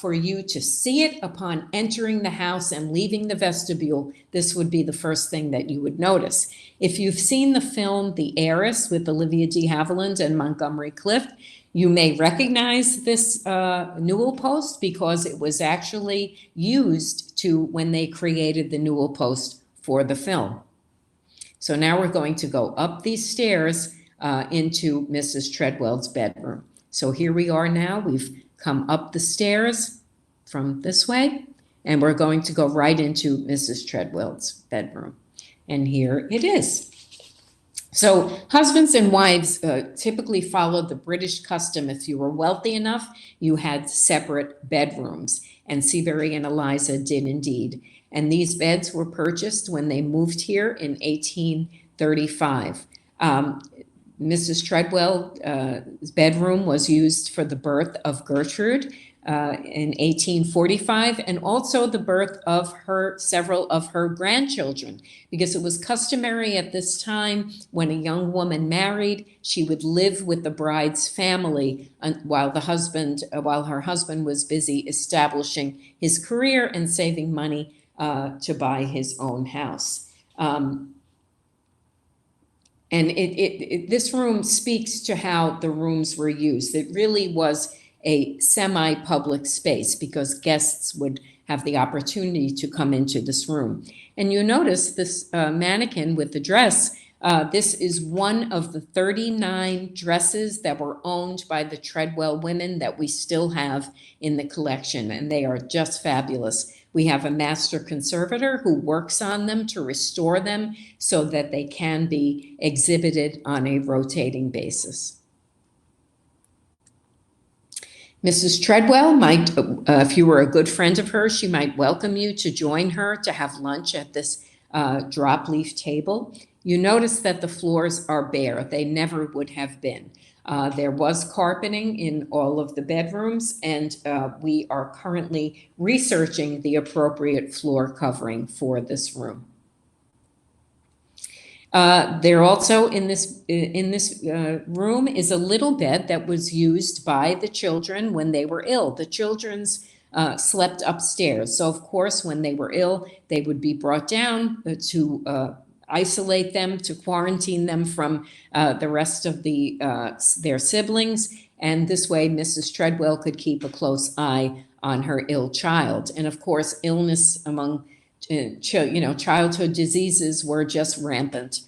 B: for you to see it upon entering the house and leaving the vestibule. This would be the first thing that you would notice. If you've seen the film The Heiress with Olivia de Havilland and Montgomery Clift, you may recognize this newel post because it was actually used when they created the newel post for the film. So now we're going to go up these stairs into Mrs. Treadwell's bedroom. So here we are now. We've come up the stairs from this way, and we're going to go right into Mrs. Treadwell's bedroom. And here it is. So husbands and wives typically followed the British custom. If you were wealthy enough, you had separate bedrooms, and Seabury and Eliza did indeed. And these beds were purchased when they moved here in 1835. Mrs. Treadwell's bedroom was used for the birth of Gertrude in 1845, and also the birth of several of her grandchildren, because it was customary at this time when a young woman married, she would live with the bride's family while her husband was busy establishing his career and saving money to buy his own house. And this room speaks to how the rooms were used. It really was a semi-public space because guests would have the opportunity to come into this room. And you notice this mannequin with the dress. This is one of the 39 dresses that were owned by the Treadwell women that we still have in the collection, and they are just fabulous. We have a master conservator who works on them to restore them so that they can be exhibited on a rotating basis. Mrs. Treadwell might, if you were a good friend of hers, she might welcome you to join her to have lunch at this drop leaf table. You notice that the floors are bare. They never would have been. There was carpeting in all of the bedrooms, and we are currently researching the appropriate floor covering for this room. There also in this room is a little bed that was used by the children when they were ill. The children's slept upstairs. So of course, when they were ill, they would be brought down to isolate them, to quarantine them from the rest of their siblings. And this way, Mrs. Treadwell could keep a close eye on her ill child. And of course, illness among childhood diseases were just rampant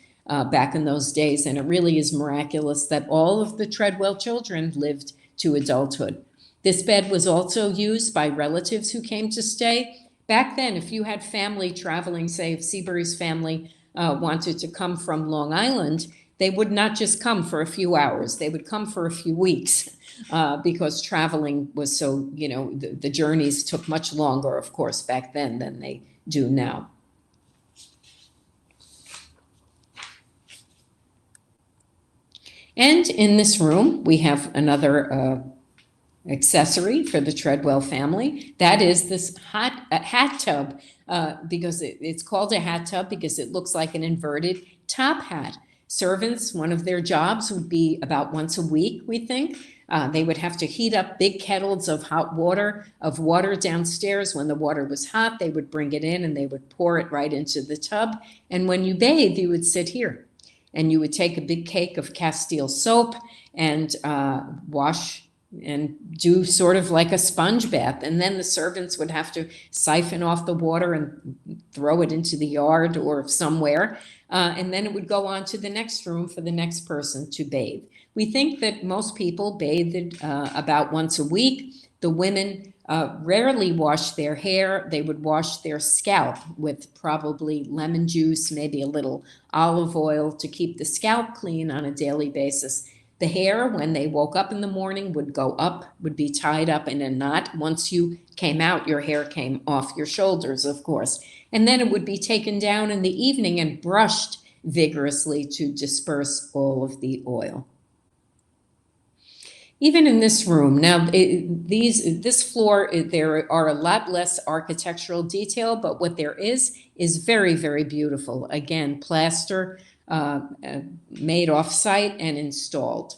B: back in those days. And it really is miraculous that all of the Treadwell children lived to adulthood. This bed was also used by relatives who came to stay. Back then, if you had family traveling, say if Seabury's family wanted to come from Long Island, they would not just come for a few hours. They would come for a few weeks because traveling was so, the journeys took much longer, of course, back then than they do now. And in this room, we have another accessory for the Treadwell family. That is this hat tub, because it's called a hat tub because it looks like an inverted top hat. Servants, one of their jobs would be about once a week, we think. They would have to heat up big kettles of water downstairs. When the water was hot, they would bring it in and they would pour it right into the tub. And when you bathe, you would sit here. And you would take a big cake of Castile soap and wash and do sort of like a sponge bath. And then the servants would have to siphon off the water and throw it into the yard or somewhere. And then it would go on to the next room for the next person to bathe. We think that most people bathed about once a week. The women rarely washed their hair. They would wash their scalp with probably lemon juice, maybe a little olive oil to keep the scalp clean on a daily basis. The hair, when they woke up in the morning, would go up, would be tied up in a knot. Once you came out, your hair came off your shoulders, of course. And then it would be taken down in the evening and brushed vigorously to disperse all of the oil. Even in this room, now this floor, there are a lot less architectural detail, but what there is very, very beautiful. Again, plaster made off-site and installed.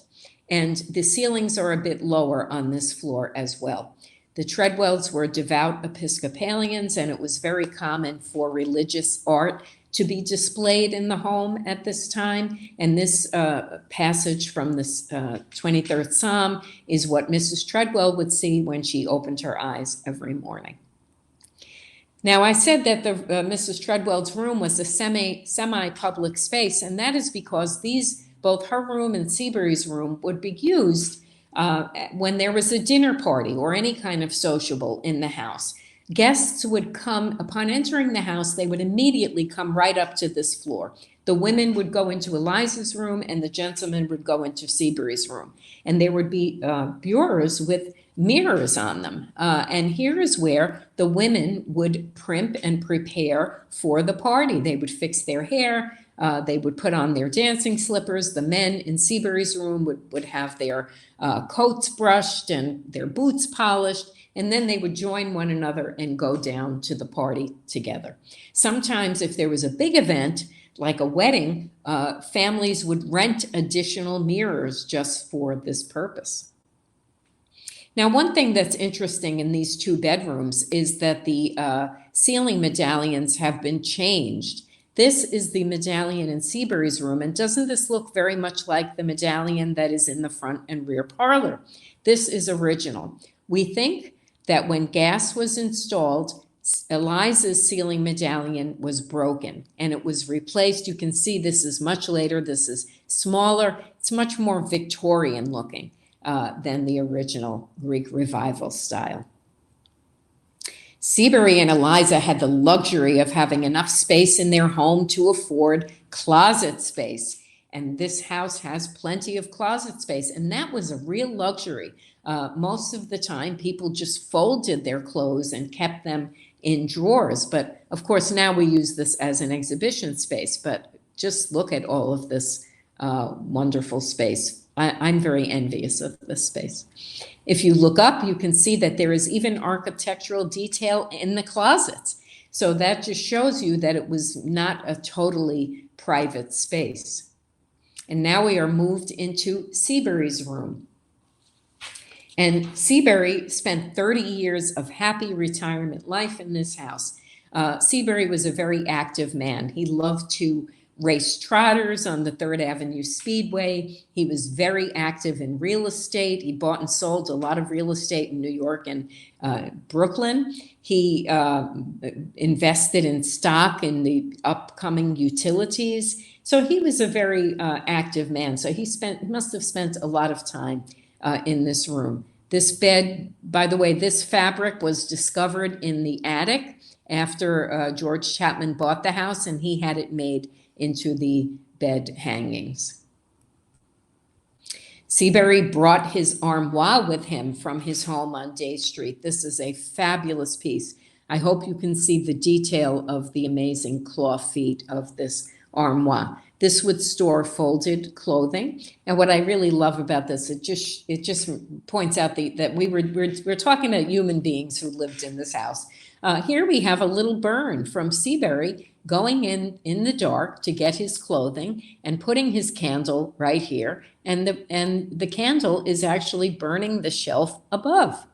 B: And the ceilings are a bit lower on this floor as well. The Treadwells were devout Episcopalians, and it was very common for religious art to be displayed in the home at this time. And this passage from this 23rd Psalm is what Mrs. Treadwell would see when she opened her eyes every morning. Now, I said that the Mrs. Treadwell's room was a semi-public space, and that is because both her room and Seabury's room would be used when there was a dinner party or any kind of sociable in the house. Guests would come, upon entering the house, they would immediately come right up to this floor. The women would go into Eliza's room and the gentlemen would go into Seabury's room. And there would be bureaus with mirrors on them. And here is where the women would primp and prepare for the party. They would fix their hair. They would put on their dancing slippers. The men in Seabury's room would have their coats brushed and their boots polished. And then they would join one another and go down to the party together. Sometimes if there was a big event, like a wedding, families would rent additional mirrors just for this purpose. Now, one thing that's interesting in these two bedrooms is that the ceiling medallions have been changed. This is the medallion in Seabury's room, and doesn't this look very much like the medallion that is in the front and rear parlor? This is original. We think that when gas was installed, Eliza's ceiling medallion was broken and it was replaced. You can see this is much later. This is smaller. It's much more Victorian looking than the original Greek Revival style. Seabury and Eliza had the luxury of having enough space in their home to afford closet space. And this house has plenty of closet space. And that was a real luxury. Most of the time, people just folded their clothes and kept them in drawers. But of course, now we use this as an exhibition space. But just look at all of this wonderful space. I'm very envious of this space. If you look up, you can see that there is even architectural detail in the closets. So that just shows you that it was not a totally private space. And now we are moved into Seabury's room. And Seabury spent 30 years of happy retirement life in this house. Seabury was a very active man. He loved to race trotters on the 3rd Avenue Speedway. He was very active in real estate. He bought and sold a lot of real estate in New York and Brooklyn. He invested in stock in the upcoming utilities. So he was a very active man. So he must have spent a lot of time in this room. This bed, by the way, this fabric was discovered in the attic after George Chapman bought the house, and he had it made into the bed hangings. Seabury brought his armoire with him from his home on Day Street. This is a fabulous piece. I hope you can see the detail of the amazing claw feet of this armoire. This would store folded clothing. And what I really love about this, it just points out that we're talking about human beings who lived in this house. Here we have a little burn from Seabury going in the dark to get his clothing and putting his candle right here. And the candle is actually burning the shelf above.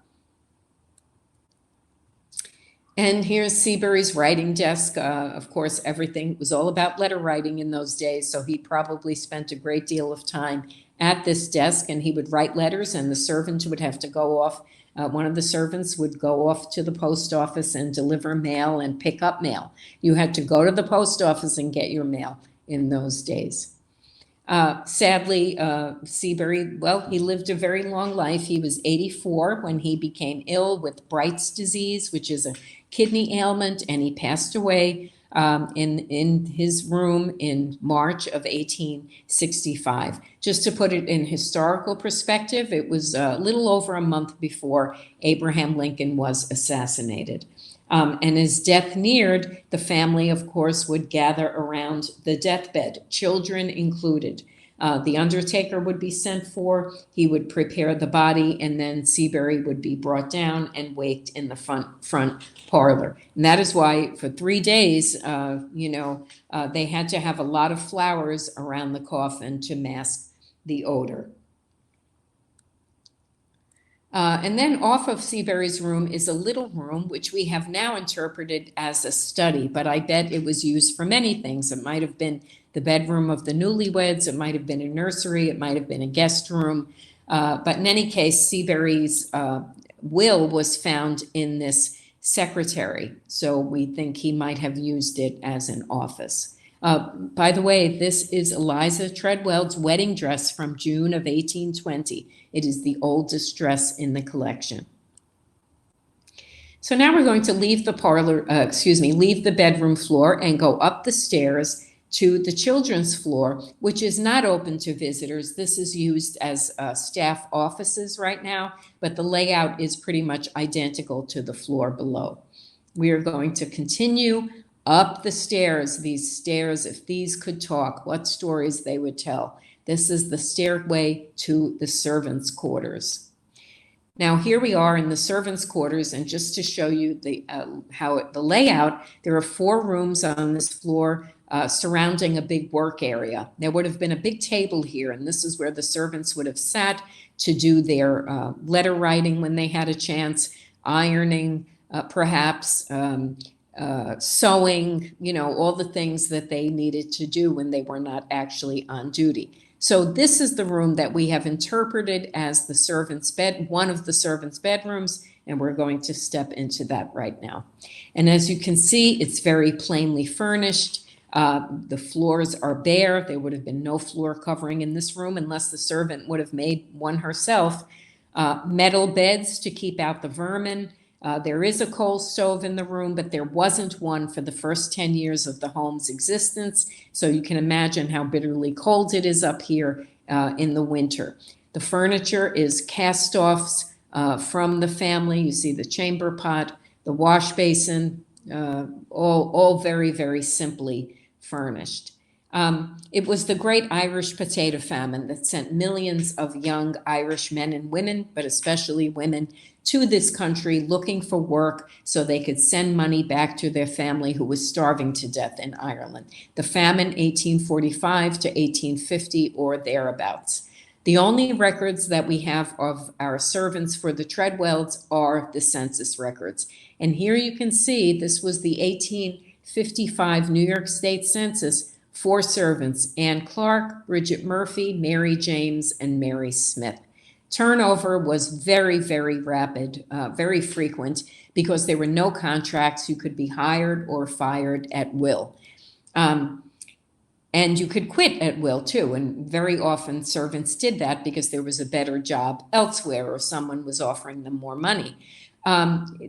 B: And here's Seabury's writing desk. Of course, everything was all about letter writing in those days, so he probably spent a great deal of time at this desk, and he would write letters, and the servant would have to go off. One of the servants would go off to the post office and deliver mail and pick up mail. You had to go to the post office and get your mail in those days. Sadly, Seabury, well, he lived a very long life. He was 84 when he became ill with Bright's disease, which is a kidney ailment, and he passed away in his room in March of 1865. Just to put it in historical perspective, it was a little over a month before Abraham Lincoln was assassinated. And as death neared, the family, of course, would gather around the deathbed, children included. The undertaker would be sent for, he would prepare the body, and then Seabury would be brought down and waked in the front parlor. And that is why for 3 days, they had to have a lot of flowers around the coffin to mask the odor. And then off of Seabury's room is a little room, which we have now interpreted as a study, but I bet it was used for many things. It might have been the bedroom of the newlyweds. It might have been a nursery. It might have been a guest room. But in any case, Seabury's will was found in this secretary. So we think he might have used it as an office. By the way, this is Eliza Treadwell's wedding dress from June of 1820. It is the oldest dress in the collection. So now we're going to leave the bedroom floor and go up the stairs to the children's floor, which is not open to visitors. This is used as staff offices right now, but the layout is pretty much identical to the floor below. We are going to continue up the stairs. These stairs, if these could talk, what stories they would tell. This is the stairway to the servants' quarters. Now here we are in the servants' quarters, and just to show you the layout, there are 4 rooms on this floor surrounding a big work area. There would have been a big table here, and this is where the servants would have sat to do their letter writing when they had a chance, ironing, perhaps, sewing, all the things that they needed to do when they were not actually on duty. So this is the room that we have interpreted as the servant's bed, one of the servant's bedrooms, and we're going to step into that right now. And as you can see, it's very plainly furnished. The floors are bare. There would have been no floor covering in this room unless the servant would have made one herself. Metal beds to keep out the vermin. There is a coal stove in the room, but there wasn't one for the first 10 years of the home's existence. So you can imagine how bitterly cold it is up here in the winter. The furniture is cast-offs from the family. You see the chamber pot, the wash basin, all very, very simply furnished. It was the great Irish potato famine that sent millions of young Irish men and women, but especially women, to this country looking for work so they could send money back to their family who was starving to death in Ireland. The famine, 1845 to 1850 or thereabouts. The only records that we have of our servants for the Treadwells are the census records. And here you can see this was the 1855 New York State Census. 4 servants: Anne Clark, Bridget Murphy, Mary James, and Mary Smith. Turnover was very, very rapid, very frequent, because there were no contracts. You could be hired or fired at will. And you could quit at will, too. And very often servants did that because there was a better job elsewhere or someone was offering them more money.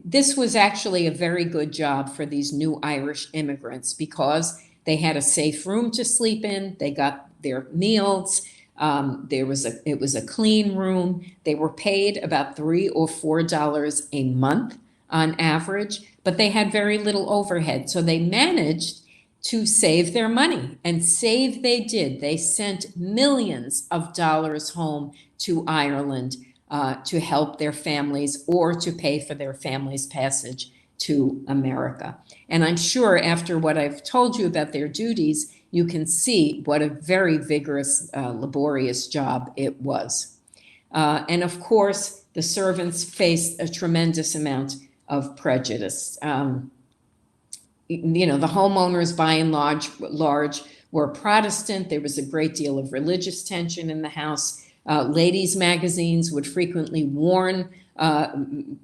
B: This was actually a very good job for these new Irish immigrants because they had a safe room to sleep in. They got their meals. It was a clean room. They were paid about $3 or $4 a month on average, but they had very little overhead. So they managed to save their money, and save they did. They sent millions of dollars home to Ireland to help their families or to pay for their families' passage to America. And I'm sure after what I've told you about their duties, you can see what a very vigorous, laborious job it was. And of course, the servants faced a tremendous amount of prejudice. The homeowners by and large were Protestant. There was a great deal of religious tension in the house. Ladies' magazines would frequently warn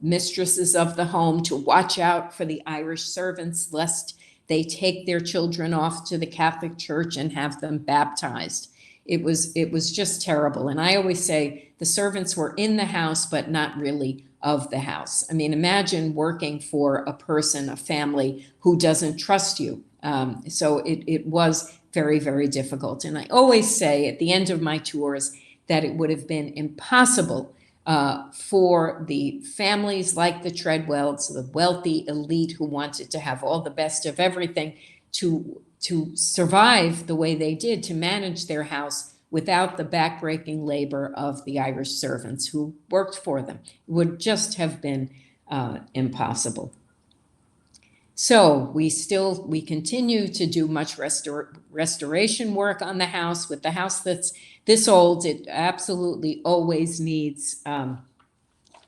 B: mistresses of the home to watch out for the Irish servants, lest they take their children off to the Catholic Church and have them baptized. It was just terrible. And I always say the servants were in the house, but not really of the house. I mean, imagine working for a person, a family who doesn't trust you. So it was very, very difficult. And I always say at the end of my tours that it would have been impossible for the families like the Treadwells, the wealthy elite who wanted to have all the best of everything, to survive the way they did, to manage their house without the backbreaking labor of the Irish servants who worked for them. It would just have been impossible. So we continue to do much restoration work on the house. With the house that's this old, it absolutely always needs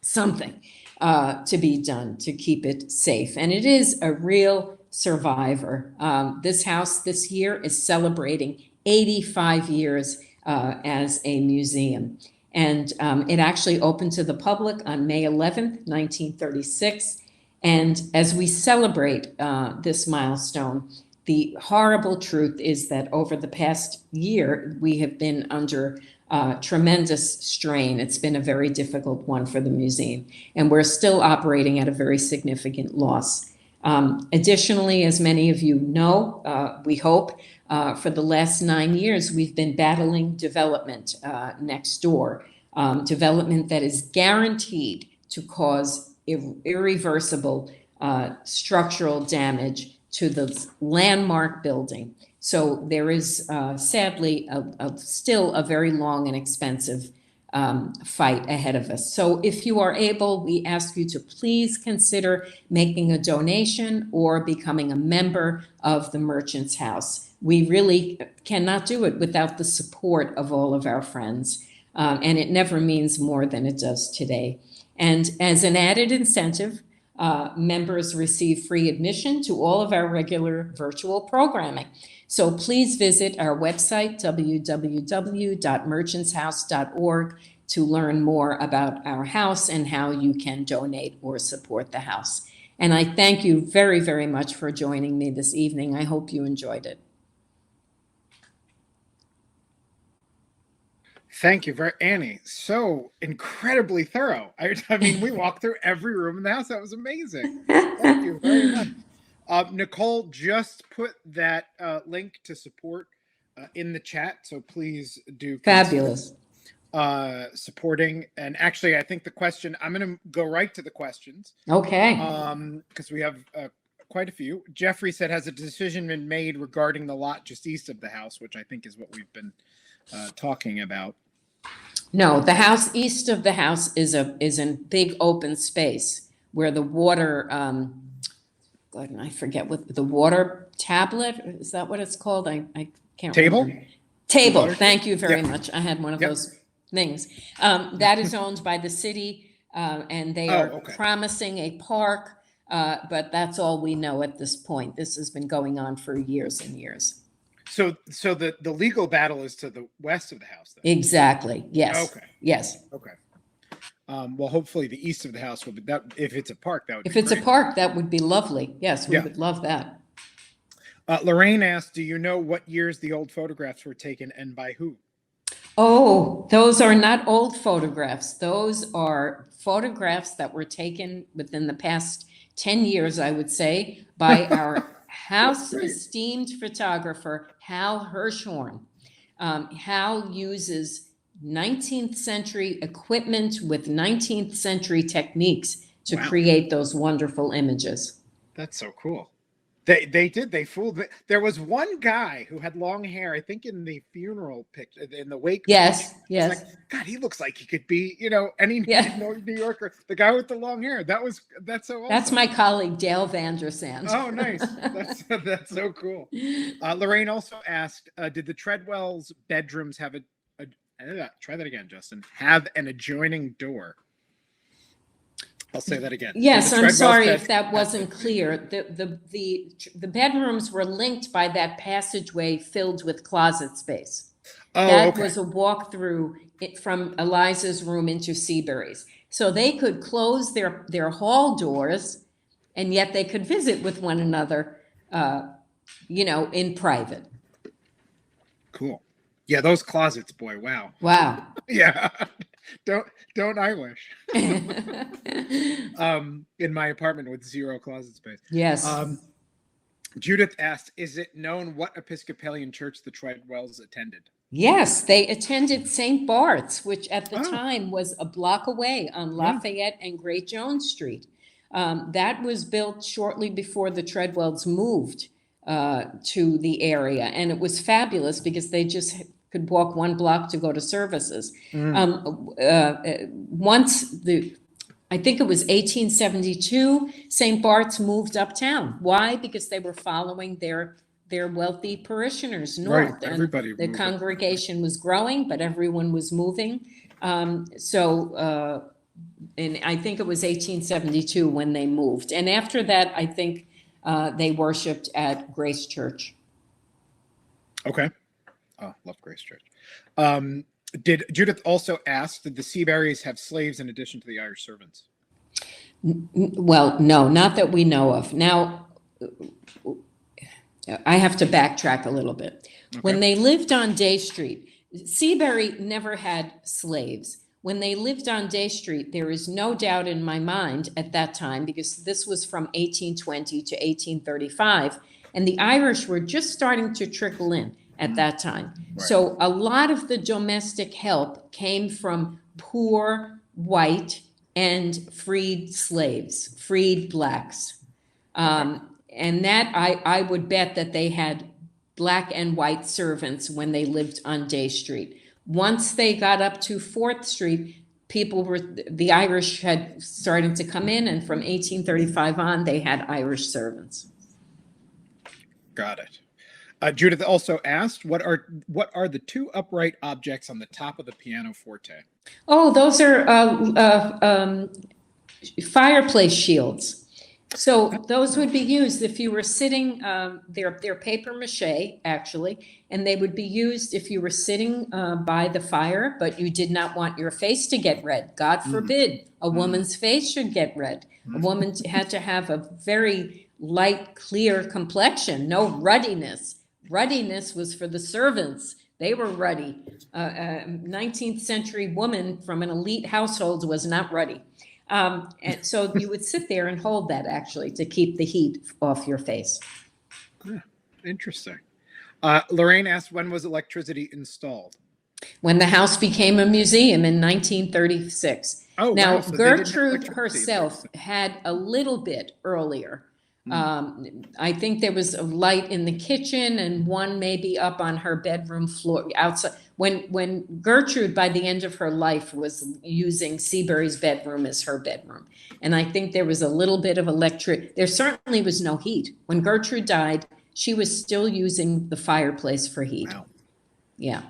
B: something to be done to keep it safe. And it is a real survivor. This house this year is celebrating 85 years as a museum. And it actually opened to the public on May 11th, 1936. And as we celebrate this milestone, the horrible truth is that over the past year, we have been under tremendous strain. It's been a very difficult one for the museum, and we're still operating at a very significant loss. Additionally, as many of you know, we hope, for the last 9 years, we've been battling development next door, development that is guaranteed to cause irreversible structural damage to the landmark building. So there is sadly still a very long and expensive fight ahead of us. So if you are able, we ask you to please consider making a donation or becoming a member of the Merchants House. We really cannot do it without the support of all of our friends. And it never means more than it does today. And as an added incentive, members receive free admission to all of our regular virtual programming. So please visit our website, www.merchantshouse.org, to learn more about our house and how you can donate or support the house. And I thank you very, very much for joining me this evening. I hope you enjoyed it.
A: Thank you, Annie. So incredibly thorough. I mean, we walked through every room in the house. That was amazing. Thank you very much. Nicole just put that link to support in the chat, so please do.
B: Fabulous.
A: supporting. And actually, I think the question, I'm going to go right to the questions.
B: Okay.
A: Because we have quite a few. Jeffrey said, has a decision been made regarding the lot just east of the house, which I think is what we've been talking about.
B: No, the house east of the house is a big open space where the water, God, I forget what the water tablet, is that what it's called? I can't
A: Table?
B: remember. Table.
A: Water
B: Thank you very
A: Yeah.
B: much. I had one of
A: Yep.
B: those things. That is owned by the city, and they are
A: okay.
B: promising a park, but that's all we know at this point. This has been going on for years and years.
A: So the legal battle is to the west of the house then?
B: Exactly. Yes.
A: Okay.
B: Yes.
A: Okay. Well, hopefully the east of the house will be that. If it's a park, that would
B: If
A: be
B: it's a
A: great.
B: park, that would be lovely. Yes, we
A: Yeah.
B: would love that.
A: Lorraine asked, do you know what years the old photographs were taken and by who?
B: Oh, those are not old photographs. Those are photographs that were taken within the past 10 years, I would say, by our house esteemed photographer, Hal Hirschhorn. Hal uses 19th century equipment with 19th century techniques to
A: Wow.
B: create those wonderful images.
A: That's so cool. They fooled me. There was one guy who had long hair, I think in the funeral picture, in the wake.
B: Yes,
A: picture. I was
B: yes.
A: like, God, he looks like he could be, any
B: Yeah.
A: New Yorker. The guy with the long hair. That's so awesome.
B: That's my colleague, Dale Vandersand.
A: Oh, nice. That's so cool. Lorraine also asked, did the Treadwells' bedrooms have try that again, Justin, have an adjoining door? I'll say that again.
B: Yes,
A: The
B: I'm
A: Treadwell's
B: sorry
A: bed-
B: if that wasn't clear. The bedrooms were linked by that passageway filled with closet space.
A: Oh,
B: That
A: okay.
B: was a walkthrough from Eliza's room into Seabury's. So they could close their hall doors, and yet they could visit with one another, in private.
A: Cool. Yeah, those closets, boy, wow.
B: Wow.
A: Yeah. Don't I wish. In my apartment with 0 closet space.
B: Yes.
A: Judith asked, is it known what Episcopalian church the Treadwells attended?
B: Yes, they attended St. Bart's, which at the
A: Oh.
B: time was a block away on Lafayette and Great Jones Street. That was built shortly before the Treadwells moved to the area, and it was fabulous because they just could walk 1 block to go to services. I think it was 1872, St. Bart's moved uptown. Why? Because they were following their wealthy parishioners north.
A: Right, everybody
B: And the
A: moved.
B: congregation was growing, but everyone was moving. And I think it was 1872 when they moved. And after that, I think they worshiped at Grace Church.
A: Okay. Oh, love Grace Church. Judith also asked, did the Seaburys have slaves in addition to the Irish servants?
B: Well, no, not that we know of. Now, I have to backtrack a little bit.
A: Okay.
B: When they lived on Day Street, Seabury never had slaves. When they lived on Day Street, there is no doubt in my mind at that time, because this was from 1820 to 1835, and the Irish were just starting to trickle in at that time.
A: Right.
B: So a lot of the domestic help came from poor white and freed slaves, freed blacks. And that I would bet that they had black and white servants when they lived on Day Street. Once they got up to 4th Street, the Irish had started to come in, and from 1835 on, they had Irish servants.
A: Got it. Judith also asked, what are the 2 upright objects on the top of the pianoforte?
B: Oh, those are fireplace shields. So those would be used if you were sitting, they're paper mache, actually, and they would be used if you were sitting by the fire, but you did not want your face to get red. God forbid a woman's face should get red. A woman had to have a very light, clear complexion, no ruddiness. Ruddiness was for the servants. They were ruddy. 19th century woman from an elite household was not ruddy. And so you would sit there and hold that, actually, to keep the heat off your face.
A: Interesting. Lorraine asked, when was electricity installed?
B: when the house became a museum in 1936.
A: Oh,
B: Now,
A: wow. So they didn't have
B: Gertrude
A: electricity in
B: herself
A: 36.
B: had a little bit earlier. I think there was a light in the kitchen and one maybe up on her bedroom floor outside. When Gertrude, by the end of her life, was using Seabury's bedroom as her bedroom. And I think there was a little bit of there certainly was no heat. When Gertrude died, she was still using the fireplace for heat.
A: Wow.
B: Yeah.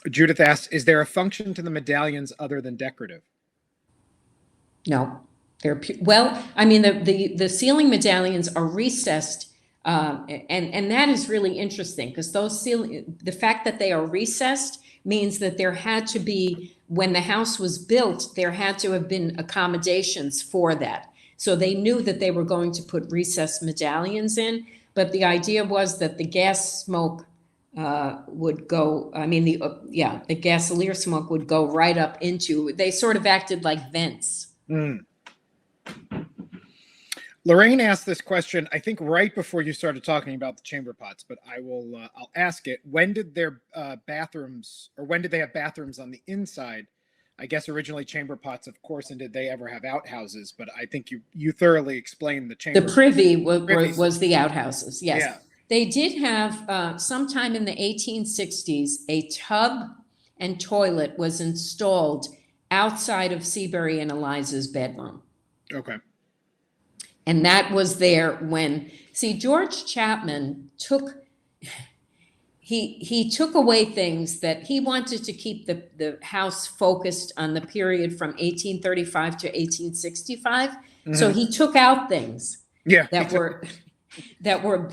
A: Judith asks, is there a function to the medallions other than decorative?
B: No, well, I mean, the ceiling medallions are recessed, and that is really interesting because the fact that they are recessed means that there had to be, when the house was built, there had to have been accommodations for that. So they knew that they were going to put recessed medallions in, but the idea was that the gas smoke would go, I mean, the gasolier smoke would go right up into, they sort of acted like vents.
A: Lorraine asked this question, I think, right before you started talking about the chamber pots, but I'll ask it. When did their bathrooms, or when did they have bathrooms on the inside? I guess originally chamber pots, of course, and did they ever have outhouses? But I think you thoroughly explained the chamber.
B: The privy was the outhouses, yes.
A: Yeah.
B: They did have, sometime in the 1860s, a tub and toilet was installed outside of Seabury and Eliza's bedroom.
A: Okay.
B: And that was there when, George Chapman he took away things that he wanted to keep the house focused on the period from 1835 to 1865. Mm-hmm. So he took out things that were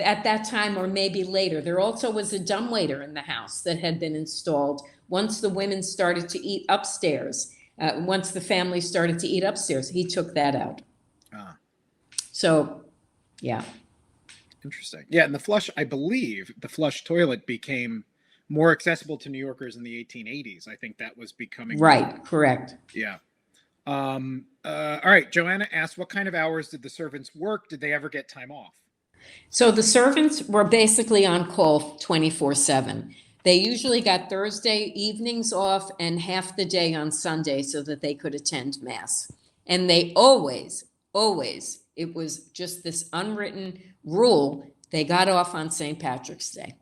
B: at that time or maybe later. There also was a dumbwaiter in the house that had been installed once the women started to eat upstairs. Once the family started to eat upstairs, he took that out. So, yeah.
A: Interesting. Yeah, and I believe the flush toilet became more accessible to New Yorkers in the 1880s. I think that was becoming...
B: Right, correct.
A: Yeah. All right, Joanna asked, what kind of hours did the servants work? Did they ever get time off?
B: So the servants were basically on call 24/7. They usually got Thursday evenings off and half the day on Sunday so that they could attend Mass. And they always, it was just this unwritten rule, they got off on St. Patrick's Day.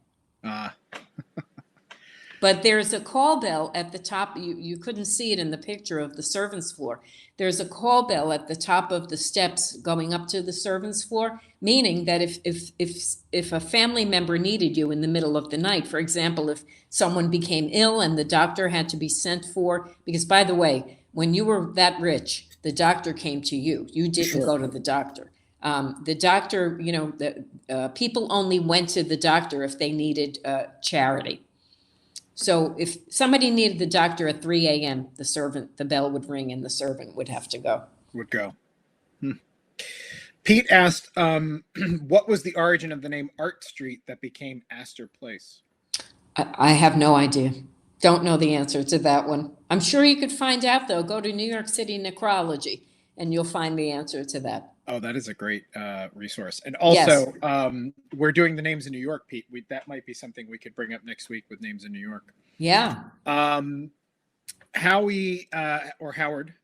B: But there's a call bell at the top. You couldn't see it in the picture of the servants' floor. There's a call bell at the top of the steps going up to the servants' floor, meaning that if a family member needed you in the middle of the night, for example, if someone became ill and the doctor had to be sent for, because by the way, when you were that rich, the doctor came to you. You didn't go to the doctor. The doctor, people only went to the doctor if they needed charity. So if somebody needed the doctor at 3 a.m., the bell would ring and the servant would have to go.
A: Pete asked, what was the origin of the name Art Street that became Astor Place?
B: I have no idea. Don't know the answer to that one. I'm sure you could find out, though. Go to New York City Necrology, and you'll find the answer to that.
A: Oh, that is a great resource. And also, yes. We're doing the names in New York, Pete. That might be something we could bring up next week with names in New York.
B: Yeah.
A: Howard,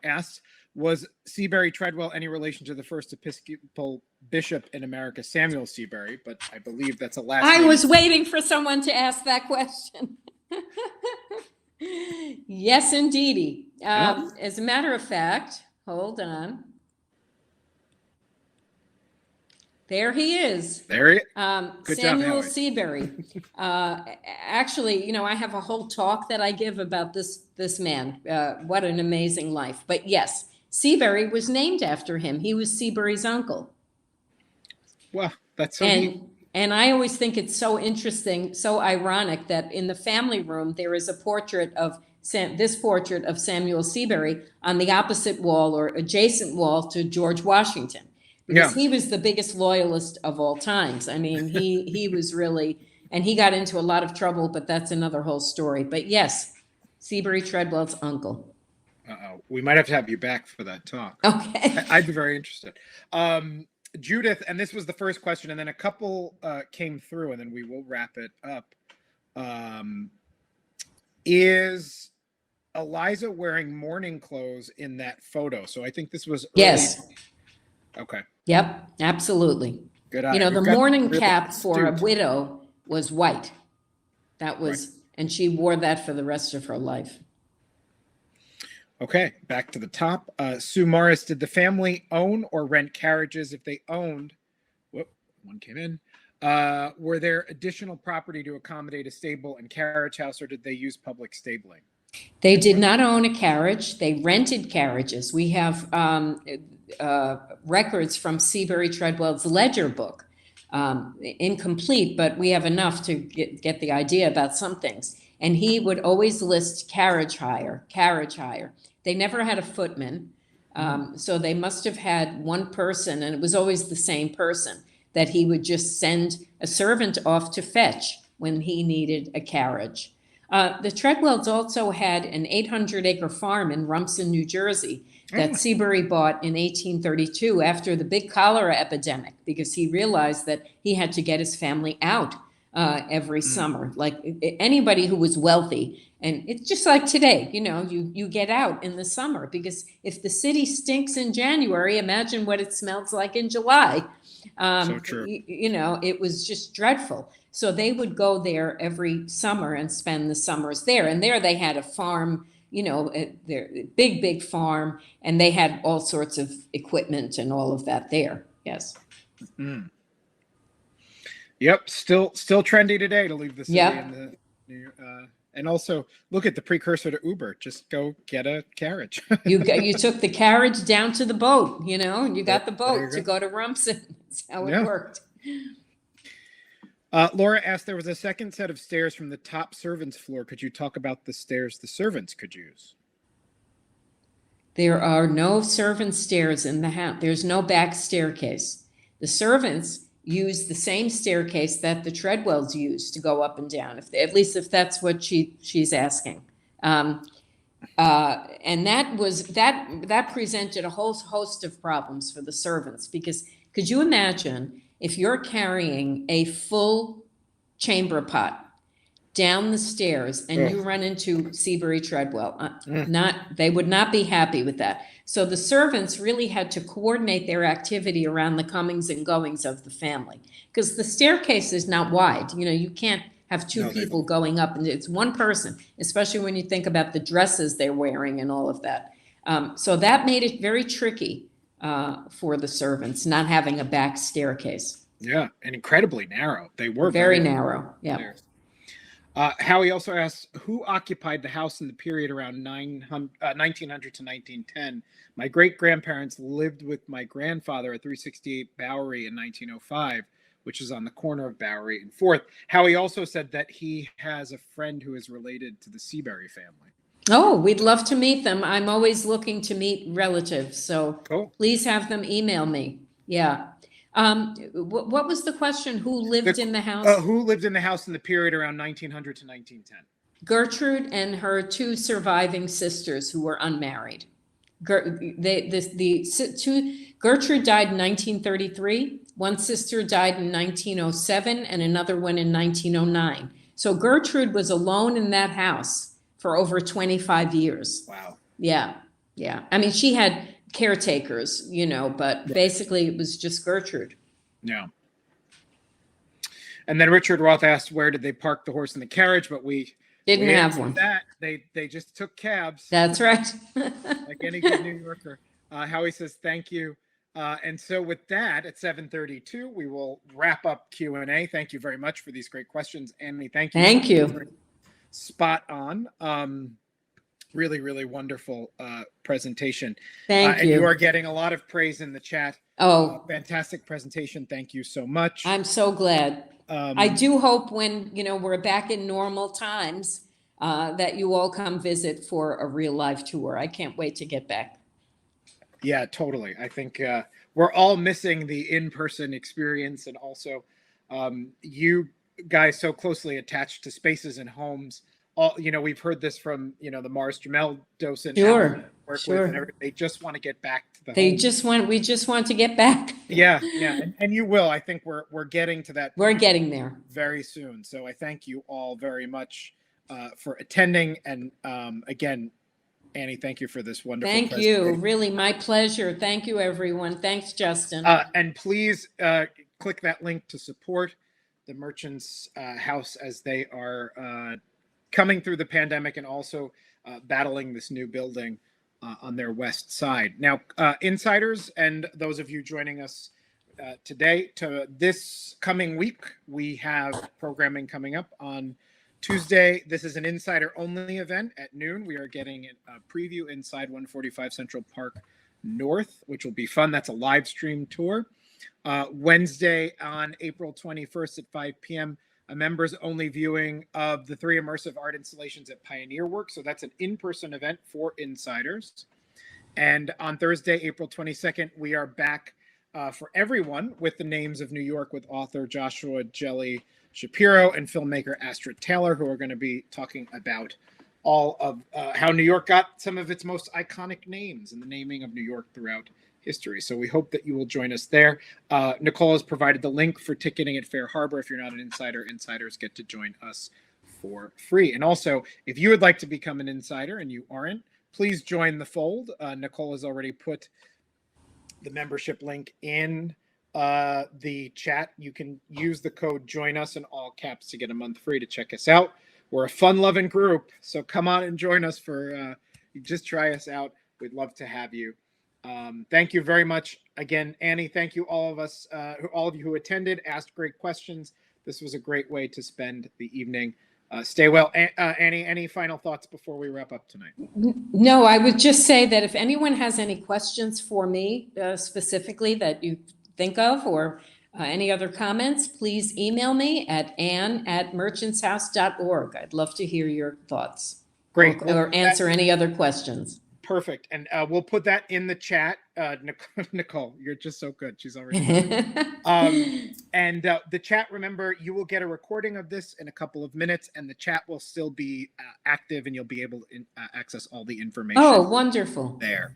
A: asks, was Seabury Treadwell any relation to the first Episcopal bishop in America, Samuel Seabury? But I believe that's a last name.
B: I was waiting for someone to ask that question. Yes, indeedy. As a matter of fact, hold on. There he is.
A: There he is.
B: Samuel Seabury. Actually, I have a whole talk that I give about this man. What an amazing life. But yes, Seabury was named after him. He was Seabury's uncle.
A: Wow, that's so neat.
B: And I always think it's so interesting, so ironic that in the family room there is a portrait of this portrait of Samuel Seabury on the opposite wall or adjacent wall to George Washington. Because he was the biggest loyalist of all times. I mean, he was really, and he got into a lot of trouble, but that's another whole story. But yes, Seabury Treadwell's uncle.
A: We might have to have you back for that talk.
B: Okay.
A: I'd be very interested. Judith, and this was the first question, and then a couple came through, and then we will wrap it up. Is Eliza wearing morning clothes in that photo? So I think this was early.
B: Yes.
A: Okay.
B: Yep, absolutely.
A: Good eye.
B: You know, the
A: We've got
B: mourning
A: really
B: cap for a
A: astute.
B: widow was white. That was, and she wore that for the rest of her life.
A: Okay, back to the top. Sue Morris, did the family own or rent carriages? If they owned, whoop, one came in. Were there additional property to accommodate a stable and carriage house, or did they use public stabling?
B: They did not own a carriage. They rented carriages. We have records from Seabury Treadwell's ledger book. Incomplete, but we have enough to get the idea about some things. And he would always list carriage hire. They never had a footman. So they must have had one person, and it was always the same person that he would just send a servant off to fetch when he needed a carriage. The Treadwells also had an 800-acre farm in Rumson, New Jersey, that Seabury bought in 1832 after the big cholera epidemic, because he realized that he had to get his family out every summer. Like anybody who was wealthy, and it's just like today, you know, you get out in the summer, because if the city stinks in January, imagine what it smells like in July.
A: So true.
B: You know, it was just dreadful. So they would go there every summer and spend the summers there. And there they had a farm, you know, their big farm, and they had all sorts of equipment and all of that there. Yes.
A: Mm. Yep, still trendy today to leave the city.
B: Yep.
A: And also look at the precursor to Uber. Just go get a carriage.
B: You took the carriage down to the boat, you know, and you got the boat to
A: go.
B: go to Rumson. That's how it worked.
A: Laura asked, there was a second set of stairs from the top servants' floor. Could you talk about the stairs the servants could use?
B: There are no servant stairs in the house. There's no back staircase. The servants use the same staircase that the Treadwells use to go up and down, at least if that's what she's asking. And that presented a whole host of problems for the servants, because could you imagine if you're carrying a full chamber pot down the stairs and you run into Seabury Treadwell? They would not be happy with that. So the servants really had to coordinate their activity around the comings and goings of the family, because the staircase is not wide. You know, you can't have two people going up, and it's one person, especially when you think about the dresses they're wearing and all of that. So that made it very tricky for the servants, not having a back staircase.
A: Yeah, and incredibly narrow. They were
B: very narrow. Yeah.
A: Howie also asks, who occupied the house in the period around 1900 to 1910? My great-grandparents lived with my grandfather at 368 Bowery in 1905, which is on the corner of Bowery and 4th. Howie also said that he has a friend who is related to the Seabury family.
B: Oh, we'd love to meet them. I'm always looking to meet relatives, so please have them email me. Yeah. What was the question? Who lived in the house?
A: Who lived in the house in the period around 1900 to 1910?
B: Gertrude and her two surviving sisters who were unmarried. Gertrude died in 1933. One sister died in 1907 and another one in 1909. So Gertrude was alone in that house for over 25 years.
A: Wow.
B: Yeah. I mean, she had caretakers, you know, but basically it was just Gertrude.
A: Yeah. And then Richard Roth asked, where did they park the horse and the carriage? But we
B: didn't have one.
A: That they just took cabs.
B: That's right.
A: Like any good New Yorker. Howie says thank you. And so with that, at 7:32, we will wrap up Q&A. Thank you very much for these great questions, Annie. Thank you.
B: Thank you.
A: Spot on. Really, really wonderful presentation.
B: Thank you.
A: And you are getting a lot of praise in the chat.
B: Oh,
A: fantastic presentation. Thank you so much.
B: I'm so glad. I do hope when, you know, we're back in normal times, that you all come visit for a real live tour. I can't wait to get back.
A: Yeah, totally. I think we're all missing the in-person experience, and also you guys so closely attached to spaces and homes all, we've heard this from, the Mars Jamel docent
B: Sure,
A: work with,
B: sure.
A: and they just want to get back to the
B: We
A: home.
B: just want to get back.
A: Yeah. And you will. I think we're getting to that
B: We're
A: point
B: getting there.
A: very soon. So I thank you all very much for attending. And again, Annie, thank you for this wonderful
B: Thank you.
A: presentation.
B: Really, my pleasure. Thank you, everyone. Thanks, Justin.
A: And please click that link to support the Merchants House as they are coming through the pandemic and also battling this new building on their west side. Now, insiders and those of you joining us today, to this coming week, we have programming coming up on Tuesday. This is an insider only event at noon. We are getting a preview inside 145 Central Park North, which will be fun. That's a live stream tour. Wednesday on April 21st at 5 p.m., a members only viewing of the 3 immersive art installations at Pioneer Works. So that's an in-person event for insiders. And on Thursday, April 22nd, we are back for everyone with the Names of New York with author Joshua Jelly Shapiro and filmmaker Astrid Taylor, who are going to be talking about all of how New York got some of its most iconic names and the naming of New York throughout history. So we hope that you will join us there. Nicole has provided the link for ticketing at Fair Harbor. If you're not an insider, insiders get to join us for free. And also, if you would like to become an insider and you aren't, please join the fold. Nicole has already put the membership link in the chat. You can use the code join us in all caps to get a month free to check us out. We're a fun-loving group, so come on and join us for just try us out. We'd love to have you. Thank you very much again, Annie. Thank you, all of you who attended, asked great questions. This was a great way to spend the evening. Stay well. Annie, any final thoughts before we wrap up tonight?
B: No, I would just say that if anyone has any questions for me specifically that you think of, or any other comments, please email me at ann@merchantshouse.org. I'd love to hear your thoughts.
A: Great.
B: Or answer any other questions.
A: Perfect. And we'll put that in the chat. Nicole, you're just so good. She's already and the chat, remember, you will get a recording of this in a couple of minutes, and the chat will still be active, and you'll be able to access all the information.
B: Oh, wonderful.
A: There.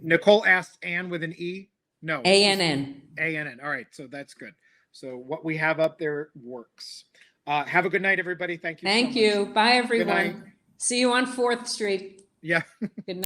A: Nicole asked Ann with an E. No.
B: ANN.
A: ANN. All right. So that's good. So what we have up there works. Have a good night, everybody. Thank you.
B: Thank
A: so
B: you.
A: much.
B: Bye, everyone. See you on 4th Street.
A: Yeah.
B: Good night.